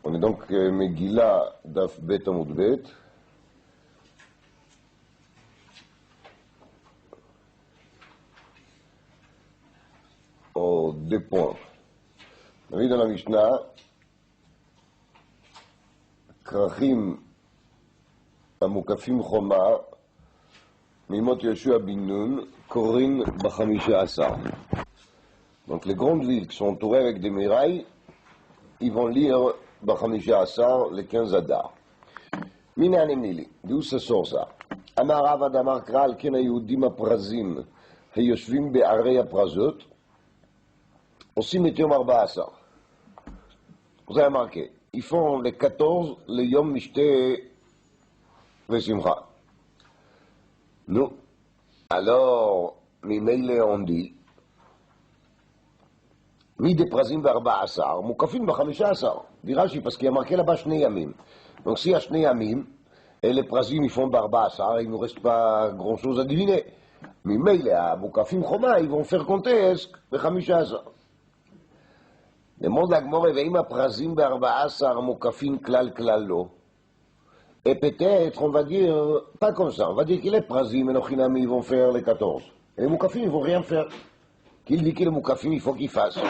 On est donc Megillah Daf Bet Amud Bet. Aux deux points. On a vu dans la Mishnah, Krachim Amukafim Choma, Mimot Yoshua bin Nun, Korin Bachamisha Asar. Donc les grandes villes qui sont entourées avec des murailles, ils vont lire Bachamisha Asar, les 15 Adar. Mina Anemili, d'où ça sort ça? Amar Avad Amar Kral, Ken Yehudim Aprazim, Heyoshvim Be'arei Aprazot, aussi Metiom Arba Asar. Vous avez remarqué, ils font les 14, les Yom Mishte Vesimcha. Nous, alors, Mimele on dit, Mide Prazim Barba Asar, Mukafim Bachamisha Asar. Dirachi, parce qu'il y a marqué là-bas Shnei Yamim. Donc si y a Shnei Yamim, et les Prazim ils font Barba Asar, il ne nous reste pas grand-chose à deviner. Mimele à Mukafim Choma, ils vont faire compter est-ce Bachamisha Asar. Demande la Gemara, Veima Prazim Barba Asar, Mukafim Klal Klalo. Et peut-être, on va dire, pas comme ça, on va dire que les Prazim et Nochinami, ils vont faire les 14. Et les Mukafim, ils ne vont rien faire. Qu'il dit que les Mukafim, il faut qu'ils fassent.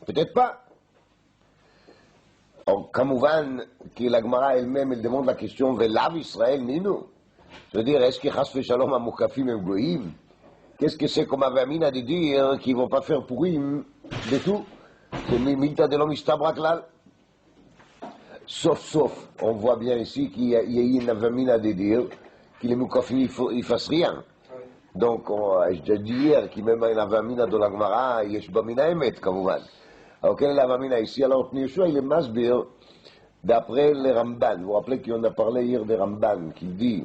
Peut-être pas. Alors, Kamouvan, que la Gemara elle-même, elle demande la question, Velav Israël, Ninu. Je veux dire, est-ce que Chas Shalom à Mukafim et Goïm? Qu'est-ce que c'est comme Avamina de dire qu'ils ne vont pas faire Purim de tout? C'est Milta de l'homme Istabraklal. Sauf, on voit bien ici qu'il y a eu une Avamina de dire que les Mukafim, ils ne fassent rien. Donc, je dis hier qu'il même une Avamina de la Gemara, il y a Shbamina Emet, Kamouvan. Alors, quelle est l'Avamina ici? Alors, Yeshua, il est masbir d'après les Ramban. Vous vous rappelez qu'on a parlé hier des Ramban, qui dit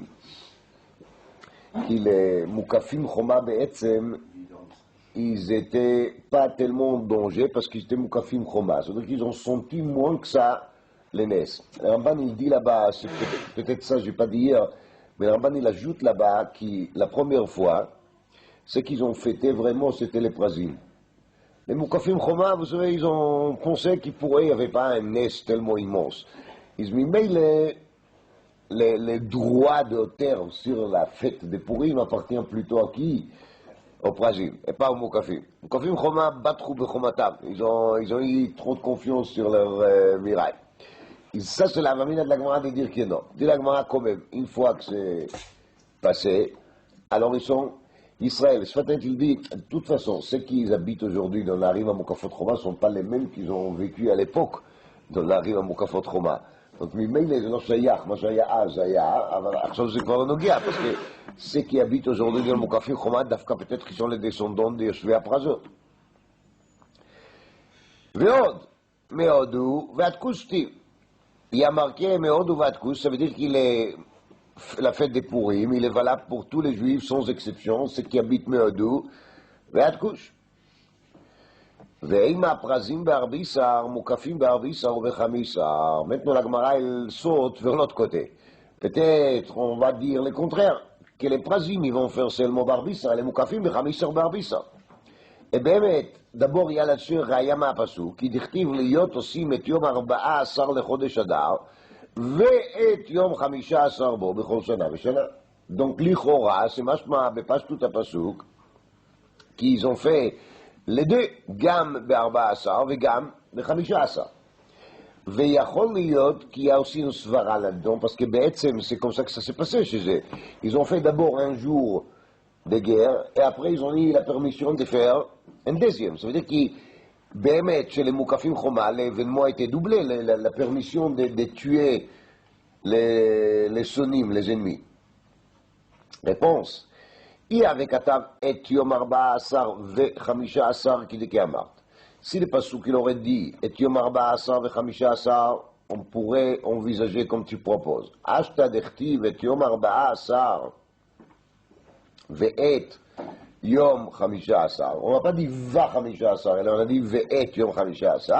qu'il est Mukafim Choma Be'etzem, ils étaient pas tellement en danger parce qu'ils étaient Mukafim Choma. C'est-à-dire qu'ils ont senti moins que ça les Nes. Le Ramban, il dit là-bas, c'est peut-être ça, je n'ai pas dit hier, mais le Ramban, il ajoute là-bas que la première fois, ce qu'ils ont fêté vraiment, c'était les Prazim. Les Mukafim Choma, vous savez, ils ont pensé qu'il pourrait, il n'y avait pas un Nes tellement immense. Ils ont mis les droits de terre sur la fête des Purim appartiennent plutôt à qui? Au Prazim, et pas au Mukafim. Mukafim Choma, Batrou Bechomatam. Ils ont eu trop de confiance sur leur miraille. Et ça, c'est la mamina de la Gemara de dire que non. De la Gemara, quand même, une fois que c'est passé, alors ils sont Israël. Sfatet, il dit, de toute façon, ceux qui habitent aujourd'hui dans la rive à Mukafot Choma ne sont pas les mêmes qu'ils ont vécu à l'époque dans la rive à Mukafot Choma. Donc, ממילא זה לא שייך, מה שהיה אז היה, אבל עכשיו זה כבר לא נוגע, parce que ceux qui habitent aujourd'hui dans Mukafim Choma, דווקא peut-être qu'ils sont les descendants de יושבי הפרזות. ועוד, מהודו ועד כוסטי. Il y a marqué מהודו ועד כוס, ça veut dire qu'il est la fête des Purim, il est valable pour tous les juifs sans exception, ceux qui habitent מהודו ועד כוס. ואם הפרזים בארביסר מוקפים בארביסר ובחמיסר, maintenant la Gemara elle saute vers l'autre côté. Peut-être on va dire le contraire, que les prazim ils vont faire seulement בארביסר, les מוקפים בחמיסר בארביסר. Et באמת, d'abord il y a là-dessus ראיה מהפסוק, כי דכתיב להיות עושים את יום 14 לחודש אדר, ואת יום 15 בו בכל שנה ושנה. Donc לכאורה, c'est משמע בפשטות הפסוק, qu'ils ont fait les deux, גם ב-14 וגם ב-15. ויכול להיות qu'il y a aussi une svara là-dedans, parce que בעצם c'est comme ça que ça s'est passé chez eux. Ils ont fait d'abord un jour de guerre, et après ils ont eu la permission de faire un deuxième. Ça veut dire que באמת, chez les Mukafim Choma, l'événement a été doublé, la permission de tuer les sonim, les ennemis. Réponse. אי וכתב את יום 14 ו-15 כדכי אמרת. Si le pasuk il aurait dit et yom 14 ו-15, on pourrait envisager comme tu proposes. Ashta dechtiv et yom 14 ואת יום 15. On n'a pas dit va 15, on a dit ואת יום 15.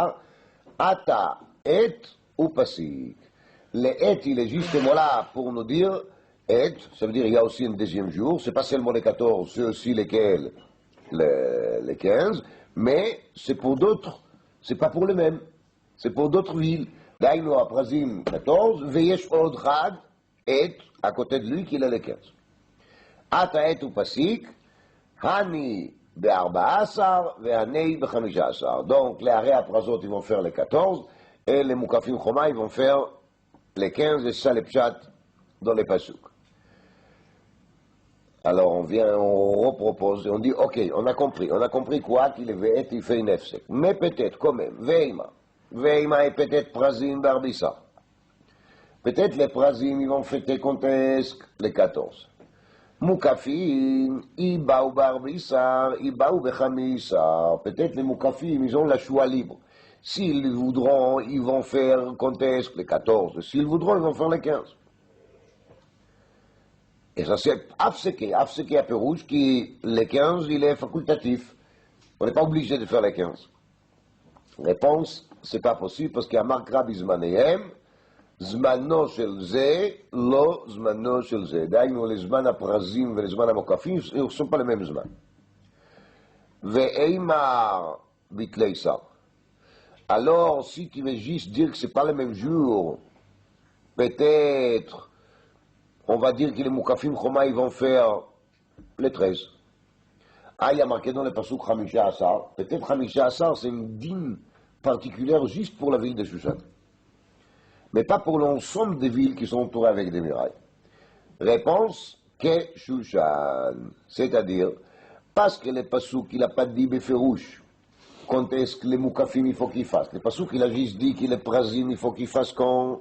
Ata et ou pasik. Le et il est justement là pour nous dire et, ça veut dire qu'il y a aussi un deuxième jour, c'est pas seulement les 14, c'est aussi lesquels les 15, mais c'est pour d'autres, c'est pas pour les mêmes, c'est pour d'autres villes. דהיינו הפרזים 14, ויש עוד חד, עת, הכותב lui qu'il est le 15. עת העת הוא פסיק, הני ב-14 והני ב-15. Donc, les arrêts הפרזות ils vont faire les 14, et les mukafim choma ils vont faire les 15, et ça les pshat dans les pasuk. Alors on vient, on repropose, et on dit, ok, on a compris quoi, qu'il est ve'et, il fait une efsek. Mais peut-être, quand même, ve'ima est peut-être prazim barbissa. Peut-être les prazim, ils vont fêter contesque les 14. Mukafim, ibaou barbissa, ibaou bechamissa. Peut-être les mukafim, ils ont la choix libre. S'ils voudront, ils vont faire contesque les 14. S'ils voudront, ils vont faire les 15. Et ça c'est Afseke à Pérouge, qui les 15, il est facultatif. On n'est pas obligé de faire les 15. Réponse, c'est pas possible parce qu'il y a marquera bizmanehem, zmano shel ze, lo zmano shel ze. D'ailleurs, les zman aprazim et les zman amokafim, ils ne sont pas les mêmes zman. Ve'eimar bitleisar. Alors, si tu veux juste dire que c'est pas le même jour, peut-être on va dire que les mukafim choma ils vont faire les 13. Ah, il y a marqué dans le pasuk Chamisha Asar. Peut-être Chamisha Asar, c'est une dîme particulière juste pour la ville de Shushan. Mais pas pour l'ensemble des villes qui sont entourées avec des murailles. Réponse, que Shushan. C'est-à-dire, parce que le pasuk, il n'a pas dit Beferouche, quand est-ce que les mukafim il faut qu'ils fassent. Le pasuk, il a juste dit que les prazim il faut qu'ils fassent quand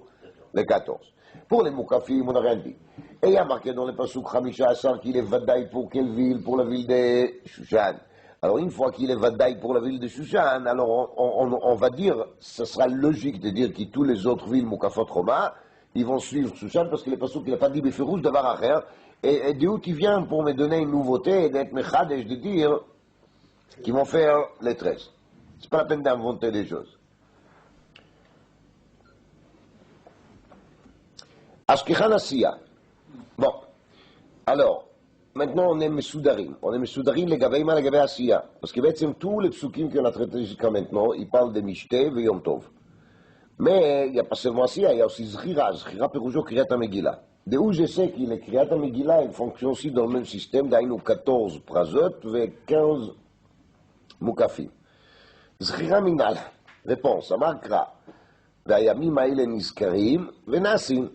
les 14. Pour les mukafim, on n'a rien dit. Et il y a marqué dans le pasuk Chamisha Asar qu'il est vadaï pour quelle ville? Pour la ville de Shushan. Alors une fois qu'il est vadaï pour la ville de Shushan, alors on va dire, ce sera logique de dire que tous les autres villes mukafot Roma, ils vont suivre Shushan parce que le pasuk il n'a pas dit Beferouche de Baracher. Et d'où tu viens pour me donner une nouveauté et d'être mechadesh de dire qu'ils vont faire les 13. C'est pas la peine d'inventer des choses. Ashkechan Asiya. Bon, alors, maintenant on est Mesoudarim. On est Mesoudarim les Gabeima, les Gabe Asiya. Parce que בעצם tous les psukim qu'on a traités jusqu'à maintenant, ils parlent de Mishte et Yom Tov. Mais il n'y a pas seulement Asiya, il y a aussi Zchira. Zchira Peroujo Kriyat HaMegillah. De où je sais que les Kriyat HaMegillah, ils fonctionnent aussi dans le même système, d'ailleurs 14 prazot et 15 mukafim. Zchira Minal. Réponse, Amarkra. והימים האלה נזכרים ונעשים.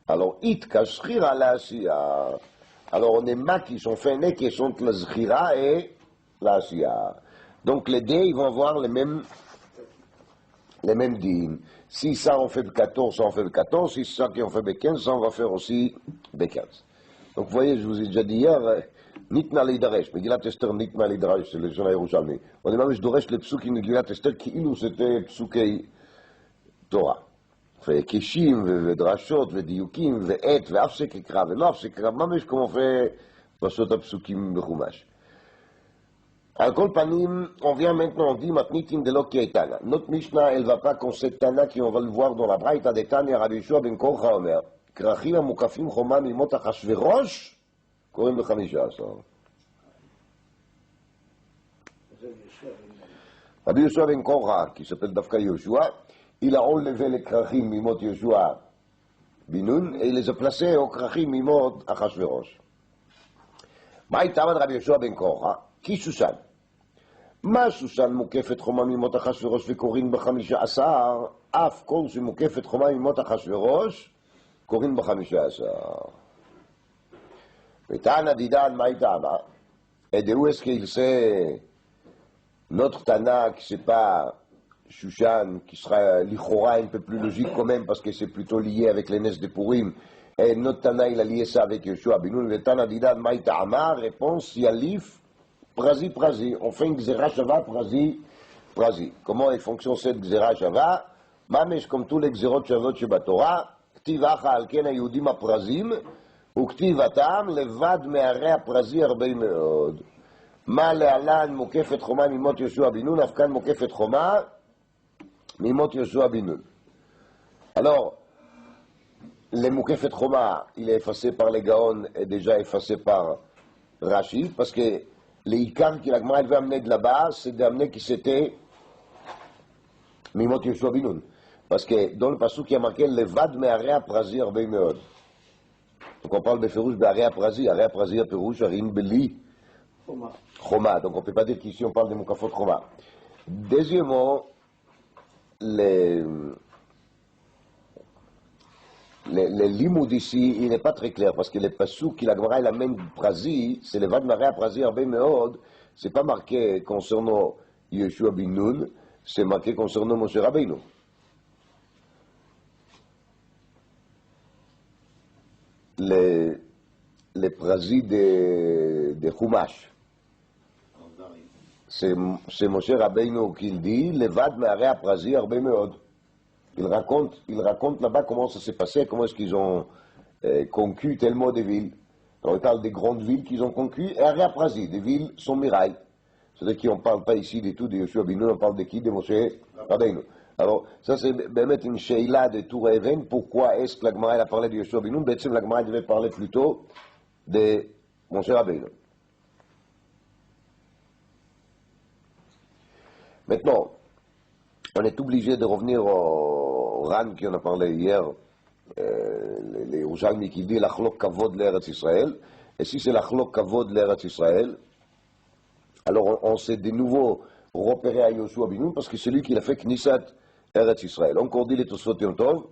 Alors, itka shchira la asiya. Alors, on est maquis, sont fait né qui sont la shchira et la asiya. Donc, les deux, ils vont avoir les mêmes dîmes. Si ça, on fait le 14, ça, on fait le 14. Si ça, qui on fait le 15, ça, on va faire aussi le 15. Donc, vous voyez, je vous ai déjà dit hier, nitna leidaresh. Megillat Esther, nitna leidaresh, c'est le Shona Yerushalmi. On est même, je doresh les psukim Megillat Esther, qui ilou, c'était psukei Torah. וקשים ודרשות ודיוקים ועת ואף שקרא ולא אף שקרא, ממש כמו פשוט הפסוקים בחומש. על כל פנים, on vient maintenant, on dit מתניתין דלא קייטנה. Notre Mishnah, elle va pas comme cette Tana qui on va le voir dans la Braïta de Tanya, רבי יהושע בן קורחה אומר, כרכים המוקפים חומה מימות אחשוורוש, קוראים ב-15. רבי יהושע בן קורחה, qui s'appelle דווקא יהושע, il a enlevé les krachim mimot Yoshua Binoun et il les a placés aux krachim mimot Achashverosh. Maï Tamad Rabbi Yoshua ben Korah, qui Shushan? Ma Shushan mukefet choma mimot Achashverosh וקוראים ב-15, אף כל שמוקפת חומה ממות אחשוורוש, קוראים ב-15. ותנא דידן מאי תמה, et de où est-ce qu'il sait notre Tana qui c'est pas Shushan, qui sera l'Ichora un peu plus logique quand même, parce que c'est plutôt lié avec les Nes de Purim. Et notre Tana, il a lié ça avec Yoshua Binoun. Le Tana Didan Maïta Amar, réponse Yalif, Prazi, Prazi. On fait une Gzera Shava, Prazi, Prazi. Comment elle fonctionne cette Gzera Shava? Mamesh, comme tous les Gzerot Shavot Sheba Torah, Ktiv Acha Alken HaYudim HaPrazim, וכתיב הטעם לבד מהרי הפרזי הרבה מאוד. מה להלן מוקפת חומה ממות יהושע בן נון, אף כאן מוקפת חומה ממות יהושע בן נון. Alors, le Moukefet Choma, il est effacé par les Gaon et déjà effacé par Rashi, parce que les Ikar qu'il a veut amener de là-bas, c'est d'amener qui c'était Mimot Yeshua Binoun. Parce que dans le passage qui a marqué Levad me'area prazi arbei meod. Donc on parle de Férouche d'area prazi Pérouche, Arim Beli, Choma. Donc on ne peut pas dire qu'ici on parle de Mukafot Choma. Deuxièmement, le limoud ici, il n'est pas très clair, parce que le passage qui la Gemara il amène prazi, c'est Levad me'area prazi arbei meod, c'est pas marqué concernant Yeshua bin Nun, c'est marqué concernant Moshe Rabbeinu. Les prasis de Chumash. C'est Moshe Rabbeinu qui dit, Levad me'area prazi arbei meod. Il raconte là-bas comment ça s'est passé, comment est-ce qu'ils ont conquis tellement de villes. Alors, il parle des grandes villes qu'ils ont conquis, et area prazi, des villes sans murailles. C'est-à-dire qu'on ne parle pas ici du tout de Yoshua bin Nun, on parle de qui? De Moshe Rabbeinu. Alors, ça c'est mettre une sheila de Tour et Even. Pourquoi est-ce que la Gemara a parlé de Yoshua bin Nun? La Gemara devait parler plutôt de Moshe Rabbeinu. Maintenant, on est obligé de revenir au Ran qui en a parlé hier, les Yerushalmi qui dit l'achlok kavod l'Eretz Israël. Et si c'est l'achlok kavod l'Eretz Israël, alors on s'est de nouveau repéré à Yoshua bin Nun parce que c'est lui qui a fait Knisat Eretz Israël. Encore dit les Tosfot Yom Tov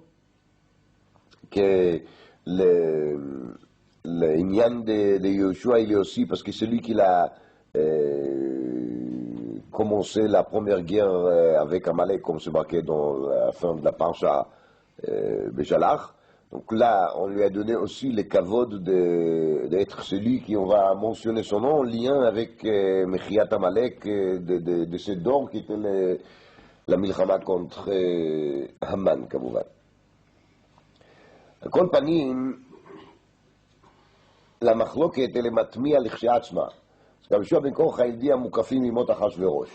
que l'Inyan de Yoshua il est aussi parce que c'est lui qui a commencé la première guerre avec Amalek, comme c'est marqué dans la fin de la Parsha Béjalach. Donc là, on lui a donné aussi les kavod d'être celui qui on va mentionner son nom en lien avec Mechiat Amalek de ce dor qui était la milchama contre Haman, כמובן. על כל פנים, למחלוקת אלה מטמיע לכשעצמה. אז גם יהושע בן קורחה הלדיע מוקפים ממות אחשוורוש.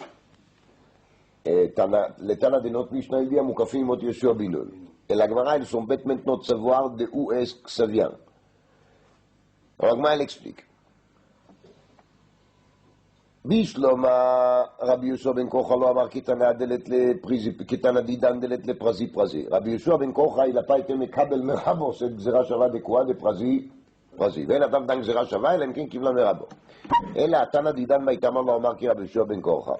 לתנא דנות משנה הלדיע מוקפים ממות יהושע בן נון. Et la Gemara, ils sont bêtes maintenant de savoir de où est-ce que ça vient. Alors la Gemara, elle explique. Bishloma, Rabbi Yoshua ben Kocha lo amar kitana didan delet le prazi prazi. Rabbi Yoshua ben Kocha, il n'a pas été mekabel merabo, c'est gzera shava de quoi? De prazi prazi. ואין אדם דן גזירה שווה, אלא אם כן קיבלה מרבו. אלא התנא דידן מאיתמר לא אמר כי רבי יהושע בן קורחה.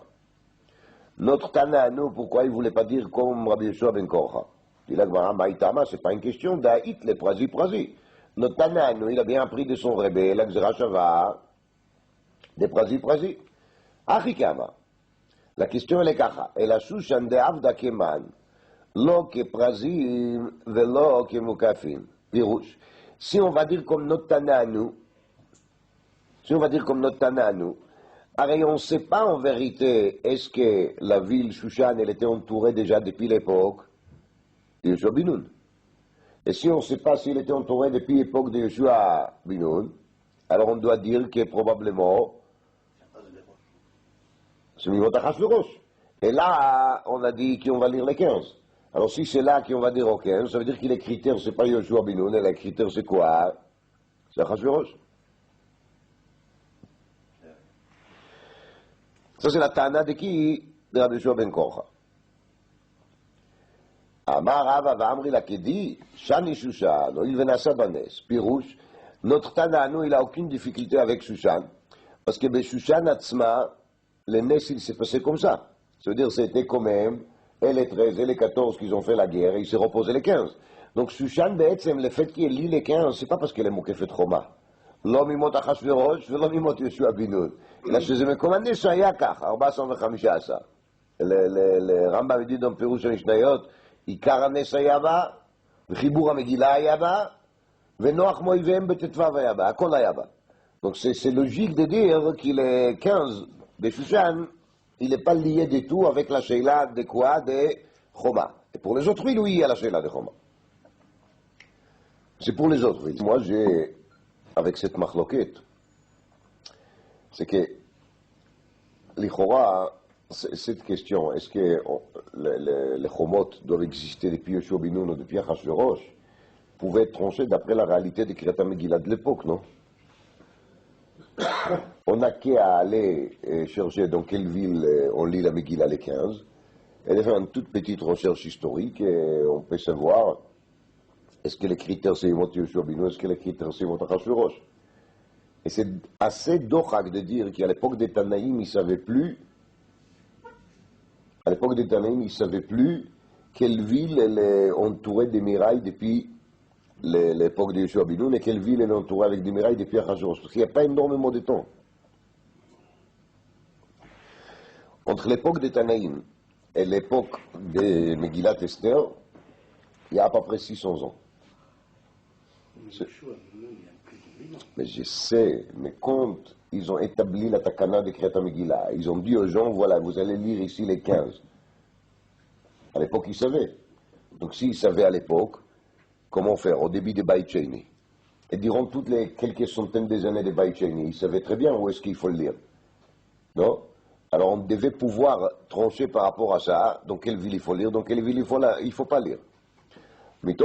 Notre Tana, nous, pourquoi il ne voulait pas dire comme Rabbi Yoshua ben Korcha? Dit la Gemara, Maïtama, c'est pas une question d'Aït le prazi prazi. Notre Tana, nous, il a bien appris de son rebelle, la Gzera Shava, de prazi prazi. Achikama. La question elle est kacha. Et la Shushan de Avda Keman, lo ke prazim, velo ke mukafim. Pirouche. Si on va dire comme notre Tana, nous, alors on ne sait pas en vérité, est-ce que la ville Shushan, elle était entourée déjà depuis l'époque de Yoshua bin Nun. Et si on ne sait pas s'il était entouré depuis l'époque de Yoshua bin Nun, alors on doit dire que probablement c'est Mimot Achashverosh. Et là, on a dit qu'on va lire les 15. Alors si c'est là qu'on va dire aux 15, ça veut dire que les critères, c'est pas Yoshua bin Nun, et les critères, c'est quoi? C'est Achashverosh. Ça, c'est la Tana de qui? De Rabbi Yoshua ben Korcha. Amar Rava Vamri la Kedi, Shani Shushan, il venassa Banes, Pirouche. Notre Tana, nous, il n'a aucune difficulté avec Shushan, parce que Shushan Atzma, le Nes, il s'est passé comme ça. Ça veut dire c'était quand même, et les 13 et les 14 qui ont fait la guerre, et il s'est reposé les 15. Donc Shushan, le fait qu'il lit les 15, c'est pas parce qu'elle est moquée fait Choma. לא מימות אחשוורוש ולא מימות יהושע בן נון, אלא שזה מקומני שהיה כך, 415. לרמב"ם ידיד בפירוש המשניות, עיקר הנס היה בה, וחיבור המגילה היה בה, ונוח מאויביהם בט"ו היה בה, הכל היה בה. Donc c'est logique de dire qu'il est 15 de Shushan, il n'est pas lié du tout avec la Sheila de quoi? De Choma. Et pour les autres, oui, il y a la Sheila de Choma. C'est pour les autres, oui. Moi, j'ai avec cette machloket, c'est que l'Ichora, cette question, est-ce que les Chomot doivent exister depuis Yoshua bin Nun ou depuis Achashverosh, pouvait être tranchée d'après la réalité des Kriyat HaMegillah de l'époque, non? On n'a qu'à aller chercher dans quelle ville on lit la Megillah les 15, et de faire une toute petite recherche historique et on peut savoir est-ce que les critères c'est Yemot Yehoshua Binu, est-ce que les critères c'est Yemot Achashverosh. Et c'est assez dochak de dire qu'à l'époque des Tanaïm, ils ne savaient plus, à l'époque des Tanaïm, ils ne savaient plus quelle ville elle est entourée des murailles depuis l'époque de Yehoshua Binu et quelle ville elle est entourée avec des murailles depuis Achashverosh. Parce qu'il n'y a pas énormément de temps. Entre l'époque des Tanaïm et l'époque de Megillat Esther, il y a à peu près 600 ans. Mais je sais, mais quand ils ont établi la Takana de Kriyat Megillah, ils ont dit aux gens, voilà, vous allez lire ici les 15. À l'époque, ils savaient. Donc s'ils savaient à l'époque, comment faire au début de Beit Sheni, et durant toutes les quelques centaines d'années de Beit Sheni, ils savaient très bien où est-ce qu'il faut le lire. Non? Alors on devait pouvoir trancher par rapport à ça, dans quelle ville il faut lire, dans quelle ville il faut pas lire. Mais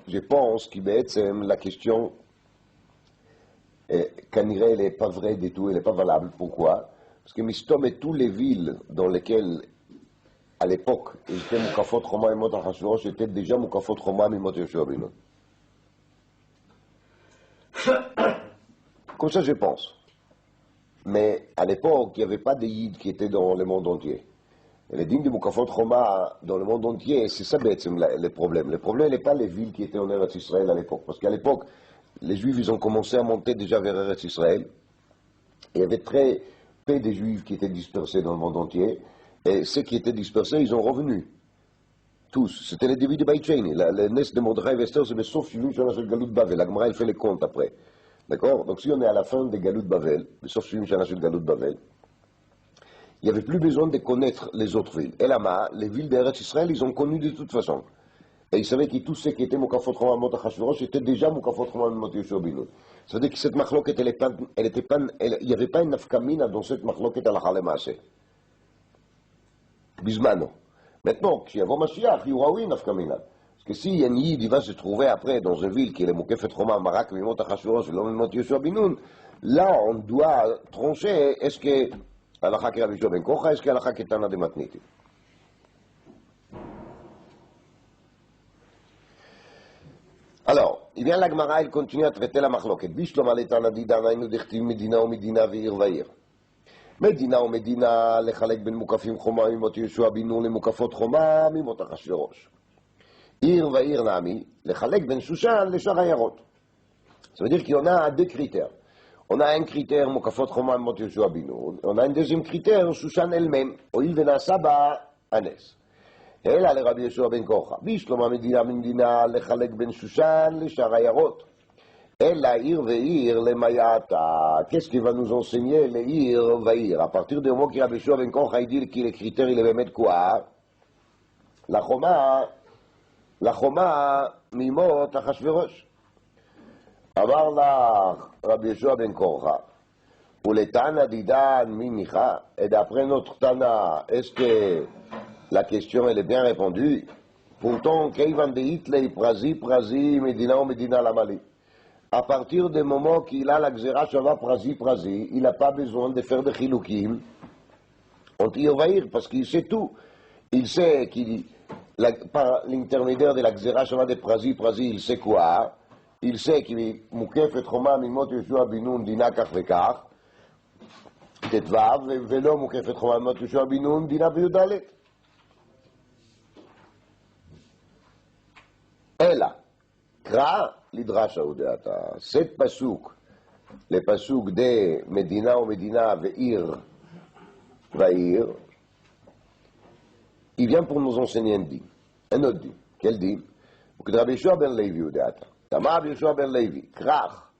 je pense que la question, Kaniré, elle n'est pas vraie du tout, elle n'est pas valable. Pourquoi? Parce que Mistom et toutes les villes dans lesquelles, à l'époque, ils étaient Mukafot Choma et Mot Achashverosh, étaient déjà Mukafot Choma et Mot Yehoshua Binu. Comme ça, je pense. Mais à l'époque, il n'y avait pas de Yid qui étaient dans le monde entier. Et les dignes de Mukafot Choma dans le monde entier, c'est ça le problème. Le problème n'est pas les villes qui étaient en Eretz Israël à l'époque. Parce qu'à l'époque, les Juifs, ils ont commencé à monter déjà vers Eretz Israël. Et il y avait très peu de Juifs qui étaient dispersés dans le monde entier. Et ceux qui étaient dispersés, ils ont revenu. Tous. C'était le début de Beit Sheni. Le Nes de Mordechai et Esther, c'est le sauf Shivim Shana Shel Galut Bavel. La Gemara, elle fait les comptes après. D'accord? Donc si on est à la fin de Galut Bavel, le sauf Shivim Shana Shel Galut Bavel, il n'y avait plus besoin de connaître les autres villes. Et là-bas, les villes d'Eretz Israël, ils ont connu de toute façon. Et ils savaient que tous ceux qui étaient Mukafot Choma Mot Achashverosh étaient déjà Mukafot Choma Mot Yehoshua Binu. Ça veut dire que cette machloket, il n'y avait pas une nafkamina dans cette machloket halakha lemaaseh. Bismano. Maintenant, si avant Mashiach, il y aura oui une nafkamina. Parce que si un Yid va se trouver après dans une ville qui est le Mukafot Choma Marak Mot Achashverosh et l'homme Mot Yehoshua Binu, là, on doit trancher, est-ce que halakha ki Rabbi Yoshua ben Kocha, est-ce que halakha ki Tana de Matniti? Alors, il vient la Gemara, il continue à traiter la machloket. Bishlom aletana didana inu dechtiv medina ou medina ve'ir va'ir. Medina ou medina lechalek ben mukafim choma mimot Yehoshua binu lemukafot choma mimot Achashverosh. Ir va'ir nami lechalek ben Shushan leshar hayarot. Ça veut dire qu'il y en a deux critères. On a un critère mukafot choma mimot Yehoshua binu. On a un deuxième critère Shushan elle-même. Oil venasa ba anes. אלא לרבי יהושע בן כוחה, בשלום המדינה במדינה לחלק בין שושן לשאר עיירות. אלא עיר ועיר למייתה. Qu'est-ce qui va nous enseigner les עיר ועיר? À partir du moment que Rabbi Yeshua ben Kocha il dit que les critères, il est באמת quoi? La חומה ממות אחשוורוש. אמר לך רבי יהושע בן כוחה, ולתנא דידן מימיכה, et d'après notre Tana, est-ce que la question, elle est bien répondue. Pourtant, Medina ou Medina la Mali. À partir du moment qu'il a la Xera Shava Prazi, il n'a pas besoin de faire de chiloukim entre Yovaïr, parce qu'il sait tout. Il sait qu'il, par l'intermédiaire de la Xera Shava de Prazi, il sait quoi? Il sait qu'il est Mukef et Choma Mimot Yehoshua Binu Dina Kach Vekach, Tetvav, Velo Mukef et Choma Mimot Yehoshua Binu Dina Veudalet. Ela, Kra, l'Idrasha Udeata. Cet pasouk, le pasouk de Medina ou Medina ve'ir, va'ir, il vient pour nous enseigner un din. Un autre din. Quel din? Que Rabbi Yeshua ben Levi Udeata. Tamar Rabbi Yeshua ben Levi, Krach,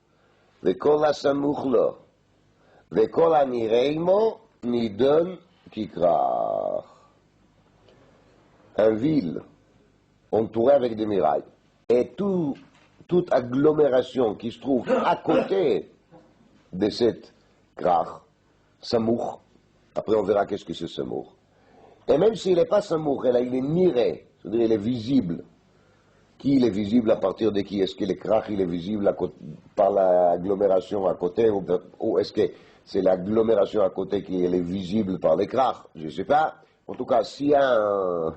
ve'kol ha'samuch lo, ve'kol ha'nirei mo, nidon ki krach. Un ville entouré avec des murailles, et toute agglomération qui se trouve à côté de cette krach, samour, après on verra qu'est-ce que c'est samour, et même s'il n'est pas samour, il est niré, c'est-à-dire il est visible. Qui il est visible à partir de qui? Est-ce que le krach il est visible par l'agglomération à côté, ou est-ce que c'est l'agglomération à côté qui est visible par les krach? Je ne sais pas. En tout cas, s'il y a un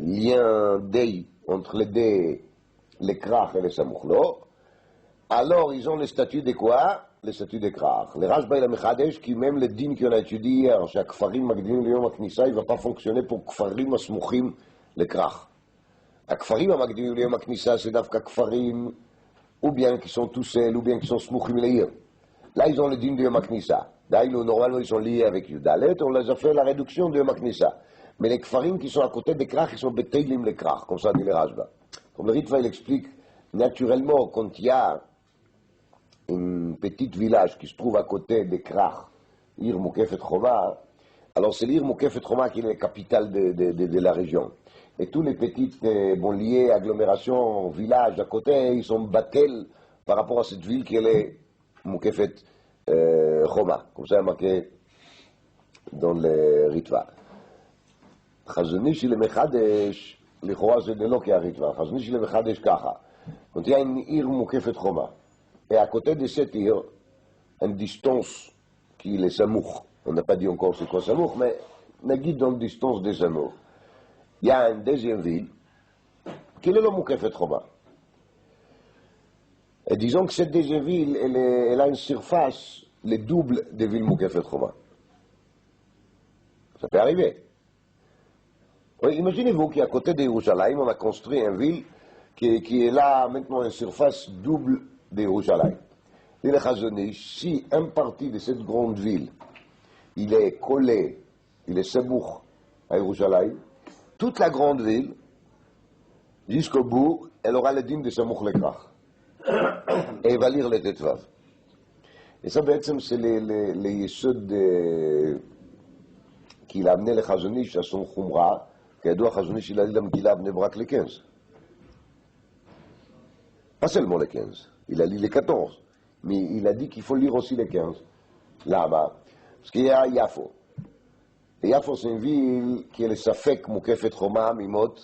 lien d'Ei entre les dés, les krach et les samouchlo, alors ils ont le statut de quoi? Le statut de krach. Le Rashba et le Mechadesh, qui même le din qu'on a étudié hier, chez Kfarim Magdinim Liyom Aknissa, il ne va pas fonctionner pour Kfarim Asmouchim, le krach. Akfarim Magdinim Liyom Aknissa, c'est d'Afka Kfarim, ou bien qui sont tous seuls, ou bien qui sont Smouchim Leir. Là, ils ont le din de Yom Aknissa. D'ailleurs, normalement, ils sont liés avec Yudalet, on les a fait la réduction de Yom Aknissa. Mais les Kfarim qui sont à côté des krach, ils sont Beteilim les krach, comme ça dit le Rashba. Comme le Ritva, il explique, naturellement, quand il y a un petit village qui se trouve à côté des krach, Ir Mukefet Choma, alors c'est l'Ir Mukefet Choma qui est la capitale de la région. Et tous les petites banlieues, agglomérations, villages à côté, ils sont battel par rapport à cette ville qui est Mukefet Choma. Comme ça, il est marqué dans le Ritva. חזוני של מחדש, לכאורה זה לא כהריטב"א, חזוני של מחדש ככה, quand il y a une île מוקפת חומה, et à côté de cette île, une distance qui est samour, on n'a pas dit encore c'est quoi samour, mais נגיד dans la distance des samour, il y a une deuxième ville, qui est le מוקפת חומה. Et disons que cette deuxième ville, elle a une surface, le double des villes מוקפת חומה. Ça peut arriver. Oui, imaginez-vous qu'à côté de Yerushalayim, on a construit une ville qui est là maintenant une surface double de Yerushalayim. Et le Chazonish, si une partie de cette grande ville, il est collé, il est samour à Yerushalayim, toute la grande ville, jusqu'au bout, elle aura le dîme de samour le krach. Et elle va lire les tetvav. Et ça, c'est les yesod qu'il a amené le Chazonish à son khumra. כידוע חזוניש il a dit למגילה בני ברק ל-15. Pas seulement les 15, il a lu les 14, mais il a dit qu'il faut lire aussi les 15. Là-bas, parce qu'il y a Yafo. Et Yafo, c'est une ville qui est le Safek Mukefet Choma Mimot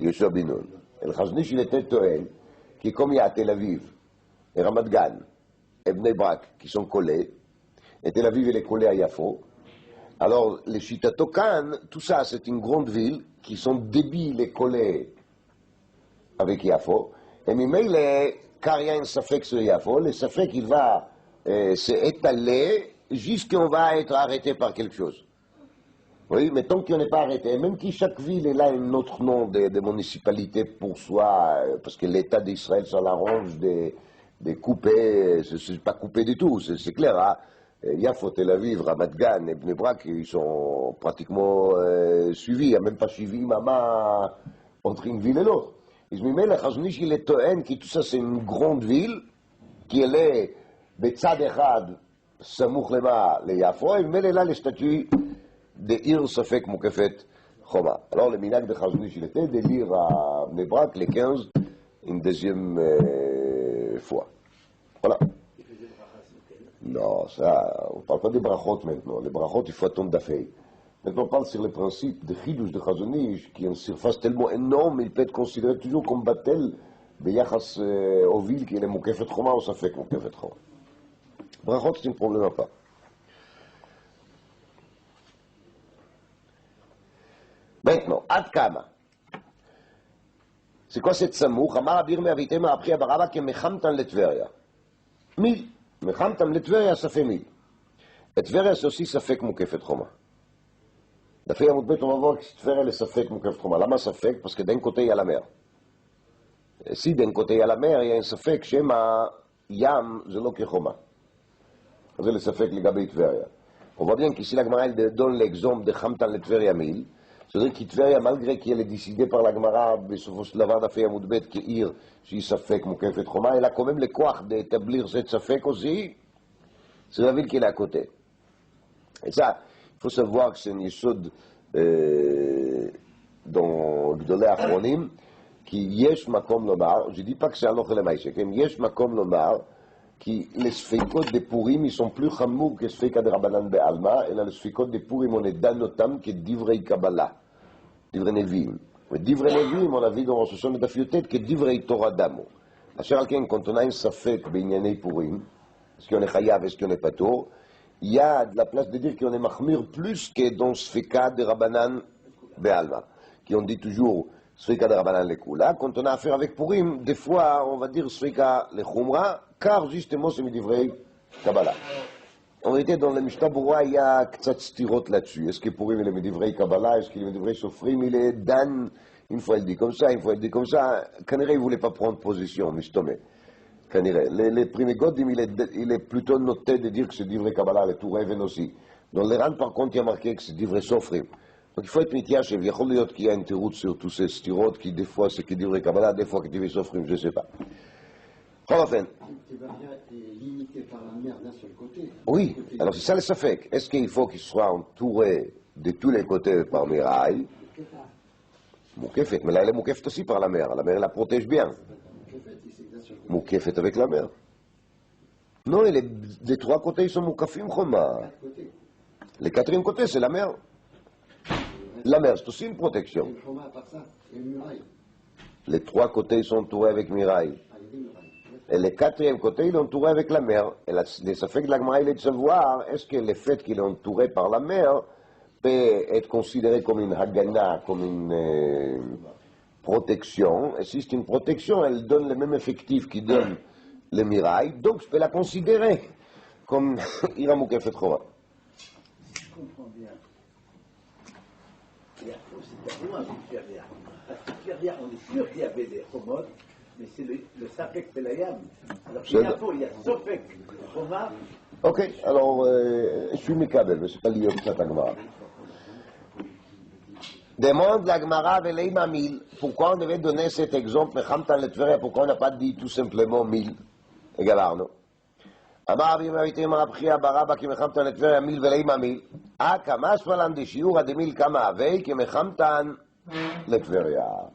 Yoshua Binun. Et le Chazonish, il était Toel, qui comme il y a Tel Aviv, et Ramat Gan, et Bnei Brak, qui sont collés, et Tel Aviv, il est collé à Yafo. Alors, les Chitatokan, tout ça, c'est une grande ville qui sont débiles et collés avec Yafo. Et même, car il y a un Safek sur Yafo, le Safek, il va s'étaler jusqu'à on va être arrêté par quelque chose. Oui, mais tant qu'on n'est pas arrêté, même que chaque ville elle a un autre nom de municipalité pour soi, parce que l'État d'Israël, ça l'arrange de couper, c'est pas couper du tout, c'est clair, hein. Yafo, Tel Aviv, Ramat Gan et Bnei Brak, ils sont pratiquement suivis. Il n'y a même pas suivi Mama entre une ville et l'autre. Ils me disent, le Chazonish, il est Toen, qui tout ça, c'est une grande ville, qui elle est, Betzad Echad, Samouch Lema, le Yafo, et mais elle a le statut de Ir Safek Mukefet Choma. Alors, le minag de Chazonish, il était de lire à Bnei Brak les 15 une deuxième fois. Voilà. Non, ça, on ne parle pas des brachot maintenant. Les brachot, il faut attendre d'affaire. Maintenant, on parle sur le principe de Chidouche de Chazonish, qui a une surface tellement énorme, il peut être considéré toujours comme battel, beyachas aux villes qui est le Mukefet Choma ou Safek Mukefet Choma. Brachot, c'est un problème à part. Maintenant, Ad Kama. C'est quoi cette samour? Amar Abir Me'avitem a appris à Baraba que Mechamtan le Tveria. 1000. מחמתם לטבריה ספי מיל. טבריה זה aussi ספק מוקפת חומה. דפי עמוד ב' on va voir que טבריה לספק מוקפת חומה. למה ספק? parce que d'un côté il y a la mer. Si d'un côté il y a la mer, il y a un ספק שמא ים זה לא כחומה. זה לספק לגבי טבריה. On voit bien qu'ici la Gemara elle donne l'exemple de חמתן לטבריה מיל. C'est-à-dire que Tveria, malgré qu'elle est décidée par la Gemara, בסופו של דבר דפי עמוד ב' כעיר שהיא ספק מוקפת חומה, elle a quand même le courage d'établir cette ספק aussi, c'est la ville qui est à côté. Et ça, il faut savoir que c'est un yesod dans גדולי האחרונים, כי יש מקום לומר, je dis pas que c'est הלכה למעשה, כן, יש מקום לומר, כי לספיקות דפורים ils sont plus חמור כספיקה דרבנן בעלמא, אלא לספיקות דפורים on דן אותם כדברי קבלה, דברי נביאים. ודברי נביאים on a vu dans ce son de דף כדברי תורה דמו. אשר על כן, quand on a un ספק בענייני פורים, est-ce qu'on est חייב, est-ce qu'on est פטור, il y a de la place de dire qu'on est mahmir plus que dans Sfeka de Rabbanan Be'alma, qui on dit toujours Sfeka de Rabbanan le Kula. Quand on a affaire avec Purim, des fois on va dire Sfeka le Khumra, car justement c'est Midivrei Kabbalah. En réalité, dans le Mishnah Berurah, il y a Ktsat Stirot là-dessus. Est-ce que Purim il est Midivrei Kabbalah, est-ce qu'il est Midivrei Sofrim, il est Dan, une fois il dit comme ça, une fois il dit comme ça. Kanere, il ne voulait pas prendre position, Mistomé. Les premiers Godim, il est plutôt noté de dire que c'est Divrei Kabbalah, le Toureven aussi. Dans les Ran, par contre, il y a marqué que c'est Divrei Sofrim. Donc il faut être Mityachev. Il y a qu'il y a une route sur tous ces Stirot, qui des fois c'est que Divrei Kabbalah, des fois que Divrei Sofrim, je ne sais pas. Enfin. est limité par la mer d'un seul côté. Oui, alors c'est ça le Safek. Est-ce qu'il faut qu'il soit entouré de tous les côtés par Mirail? Moukefet, mais là elle est Moukefet aussi par la mer elle la protège bien. Moukefet avec la mer. Non, des trois côtés ils sont Moukafim Choma. Les quatrième côté c'est la mer. La mer c'est aussi une protection. Les trois côtés ils sont entourés avec Mirail. Et le quatrième côté, il est entouré avec la mer. Et ça fait que l'Agmara, il est de savoir, est-ce que le fait qu'il est entouré par la mer peut être considéré comme une hagana, comme une protection. Et si c'est une protection, elle donne le même effectif qui donne le mirail. Donc, je peux la considérer comme Iramukefet Chova. Je comprends bien. Et après, c'est loin du Feria. Parce que Feria, on est sûr qu'il y avait des Chomot. Mais c'est le Safek Pelayam. Alors, il y a Sofek, Choma. Ok, alors, je suis Mikabel, mais ce n'est pas lié au Pshat Agmara. Demande l'Agmara Veleima 1000. Pourquoi on devait donner cet exemple, Mechamtan le Tveria, pourquoi on n'a pas dit tout simplement 1000 égal Arno? Amar Rabbi Maritim Rabchia Baraba qui Mechamtan le Tveria 1000 Veleima 1000. Ah, kama shvalan de shiur de 1000 kama avei qui Mechamtan le Tveria.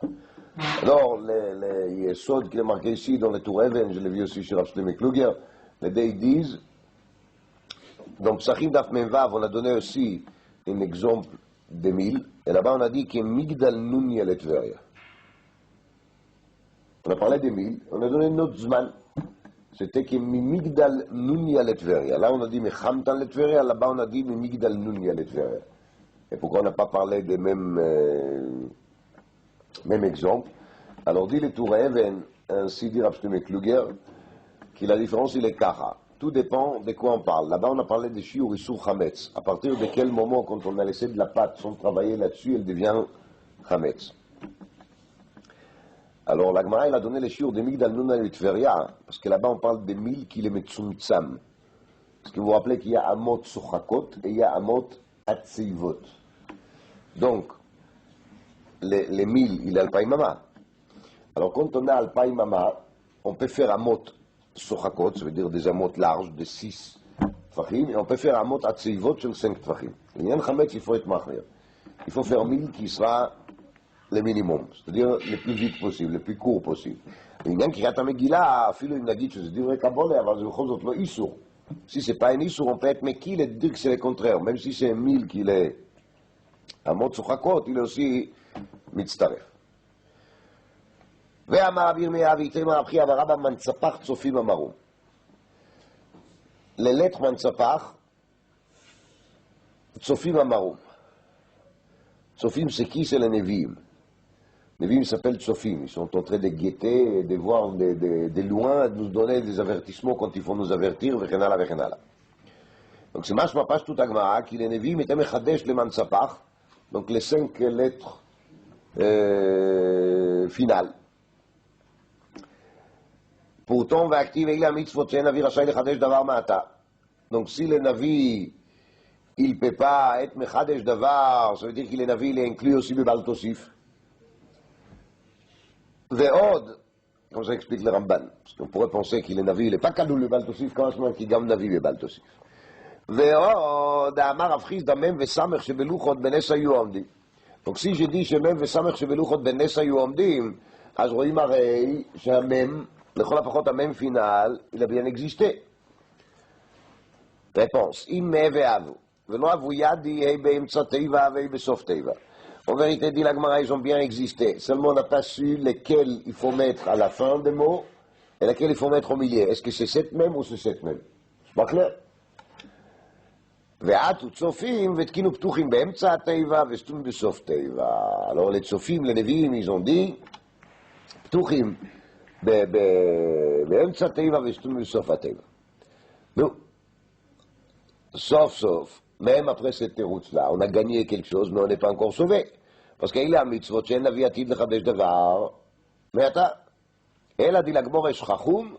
Alors, les Yesod qui est marqué ici dans les Tour Even, je l'ai vu aussi sur Rav Shlomo Kluger, les deux disent, dans Psachim Daf Memvav, on a donné aussi un exemple de 1000, et là-bas on a dit que Migdal Nunya le Tveria. On a parlé de 1000, on a donné notre Zman, c'était que Migdal Nunya le Tveria. Là on a dit Mechamtan le Tveria, là-bas on a dit Migdal Nunya le Tveria. Et pourquoi on n'a pas parlé des mêmes exemple. Alors dit le Tour Even, ainsi dit Rav Shlomo Kluger, que la différence il est Kaha. Tout dépend de quoi on parle. Là-bas on a parlé de Shiur Isur Chametz. À partir de quel moment, quand on a laissé de la pâte sans travailler là-dessus, elle devient Chametz. Alors l'Agmara il a donné les Shiur de Migdal Nuna et Tveria, parce que là-bas on parle de 1000 qui les Metzumtzam. Parce que vous vous rappelez qu'il y a Amot Sochakot et il y a Amot Atseivot. Donc, les 1000, il est Alpaïmama. Alors, quand on a Alpaïmama, on peut faire Amot Sochakot, ça veut dire des Amot larges de 6 Tfachim, et on peut faire Amot Atseivot sur 5 Tfachim. Il y a un Chametz, il faut être Machmir. Il faut faire 1000 qui sera le minimum, c'est-à-dire le plus vite possible, le plus court possible. Il y a un Kiryat HaMegillah, אפילו אם נגיד שזה דברי קבלה, אבל זה בכל זאת לא איסור. Si c'est pas un איסור, on peut être Mekil et dire que c'est le contraire. Même si c'est 1000 qu'il est Amot Sochakot, il est aussi מצטרף. ואמר רבי ירמיה ואיתמר רב חייא ורבא מנצפח צופים אמרו. ללית מנצפח צופים אמרו. צופים c'est qui? C'est les Nevi'im. Nevi'im s'appellent Tsofim. Ils sont en train de guetter et de voir de loin, de nous donner des avertissements quand il faut nous avertir, וכן הלאה וכן הלאה. Donc c'est משמע פשטות הגמרא, כי לנביאים était מחדש למנצפח, donc les 5 lettres final. Pourtant, va activer la mitzvot, c'est un navi rachai lechadesh davar ma'ata. Donc, si le navi, il ne peut pas être mechadesh davar, ça veut dire qu'il est navi, il est inclus aussi le Baal Tosif. Ve'od, comme ça explique le Ramban, parce qu'on pourrait penser qu'il est navi, il n'est pas kalou le Baal Tosif, quand même qu'il gagne navi le Baal Tosif. Ve'od, amar afchis damem ve'samech shebeluchot benes hayu amdim. Donc si je dis שמם וסמך שבלוחות בנס היו עומדים, אז רואים הרי שהמם, לכל הפחות המם פינל, il a bien existé. Réponse, אם מה ואבו, ולא אבו יד יהיה באמצע תיבה ויהיה בסוף תיבה. En vérité, dit la Gemara, ils ont bien existé. Seulement, on n'a pas su lesquels il faut mettre à la fin des mots et lesquels il faut mettre au milieu. Est-ce que c'est cette même ou c'est cette même? C'est pas clair. ועטו צופים ותקינו פתוחים באמצע התיבה וסתום בסוף תיבה. Alors les צופים, les נביאים, ils ont dit, פתוחים באמצע התיבה וסתום בסוף התיבה. נו, סוף סוף, même après cette תירוץ-là, on a gagné quelque chose, mais on n'est pas encore sauvé. parce שאלה המצוות שאין נביא עתיד לחדש דבר, מעתה. אלא דילה גמור שכחום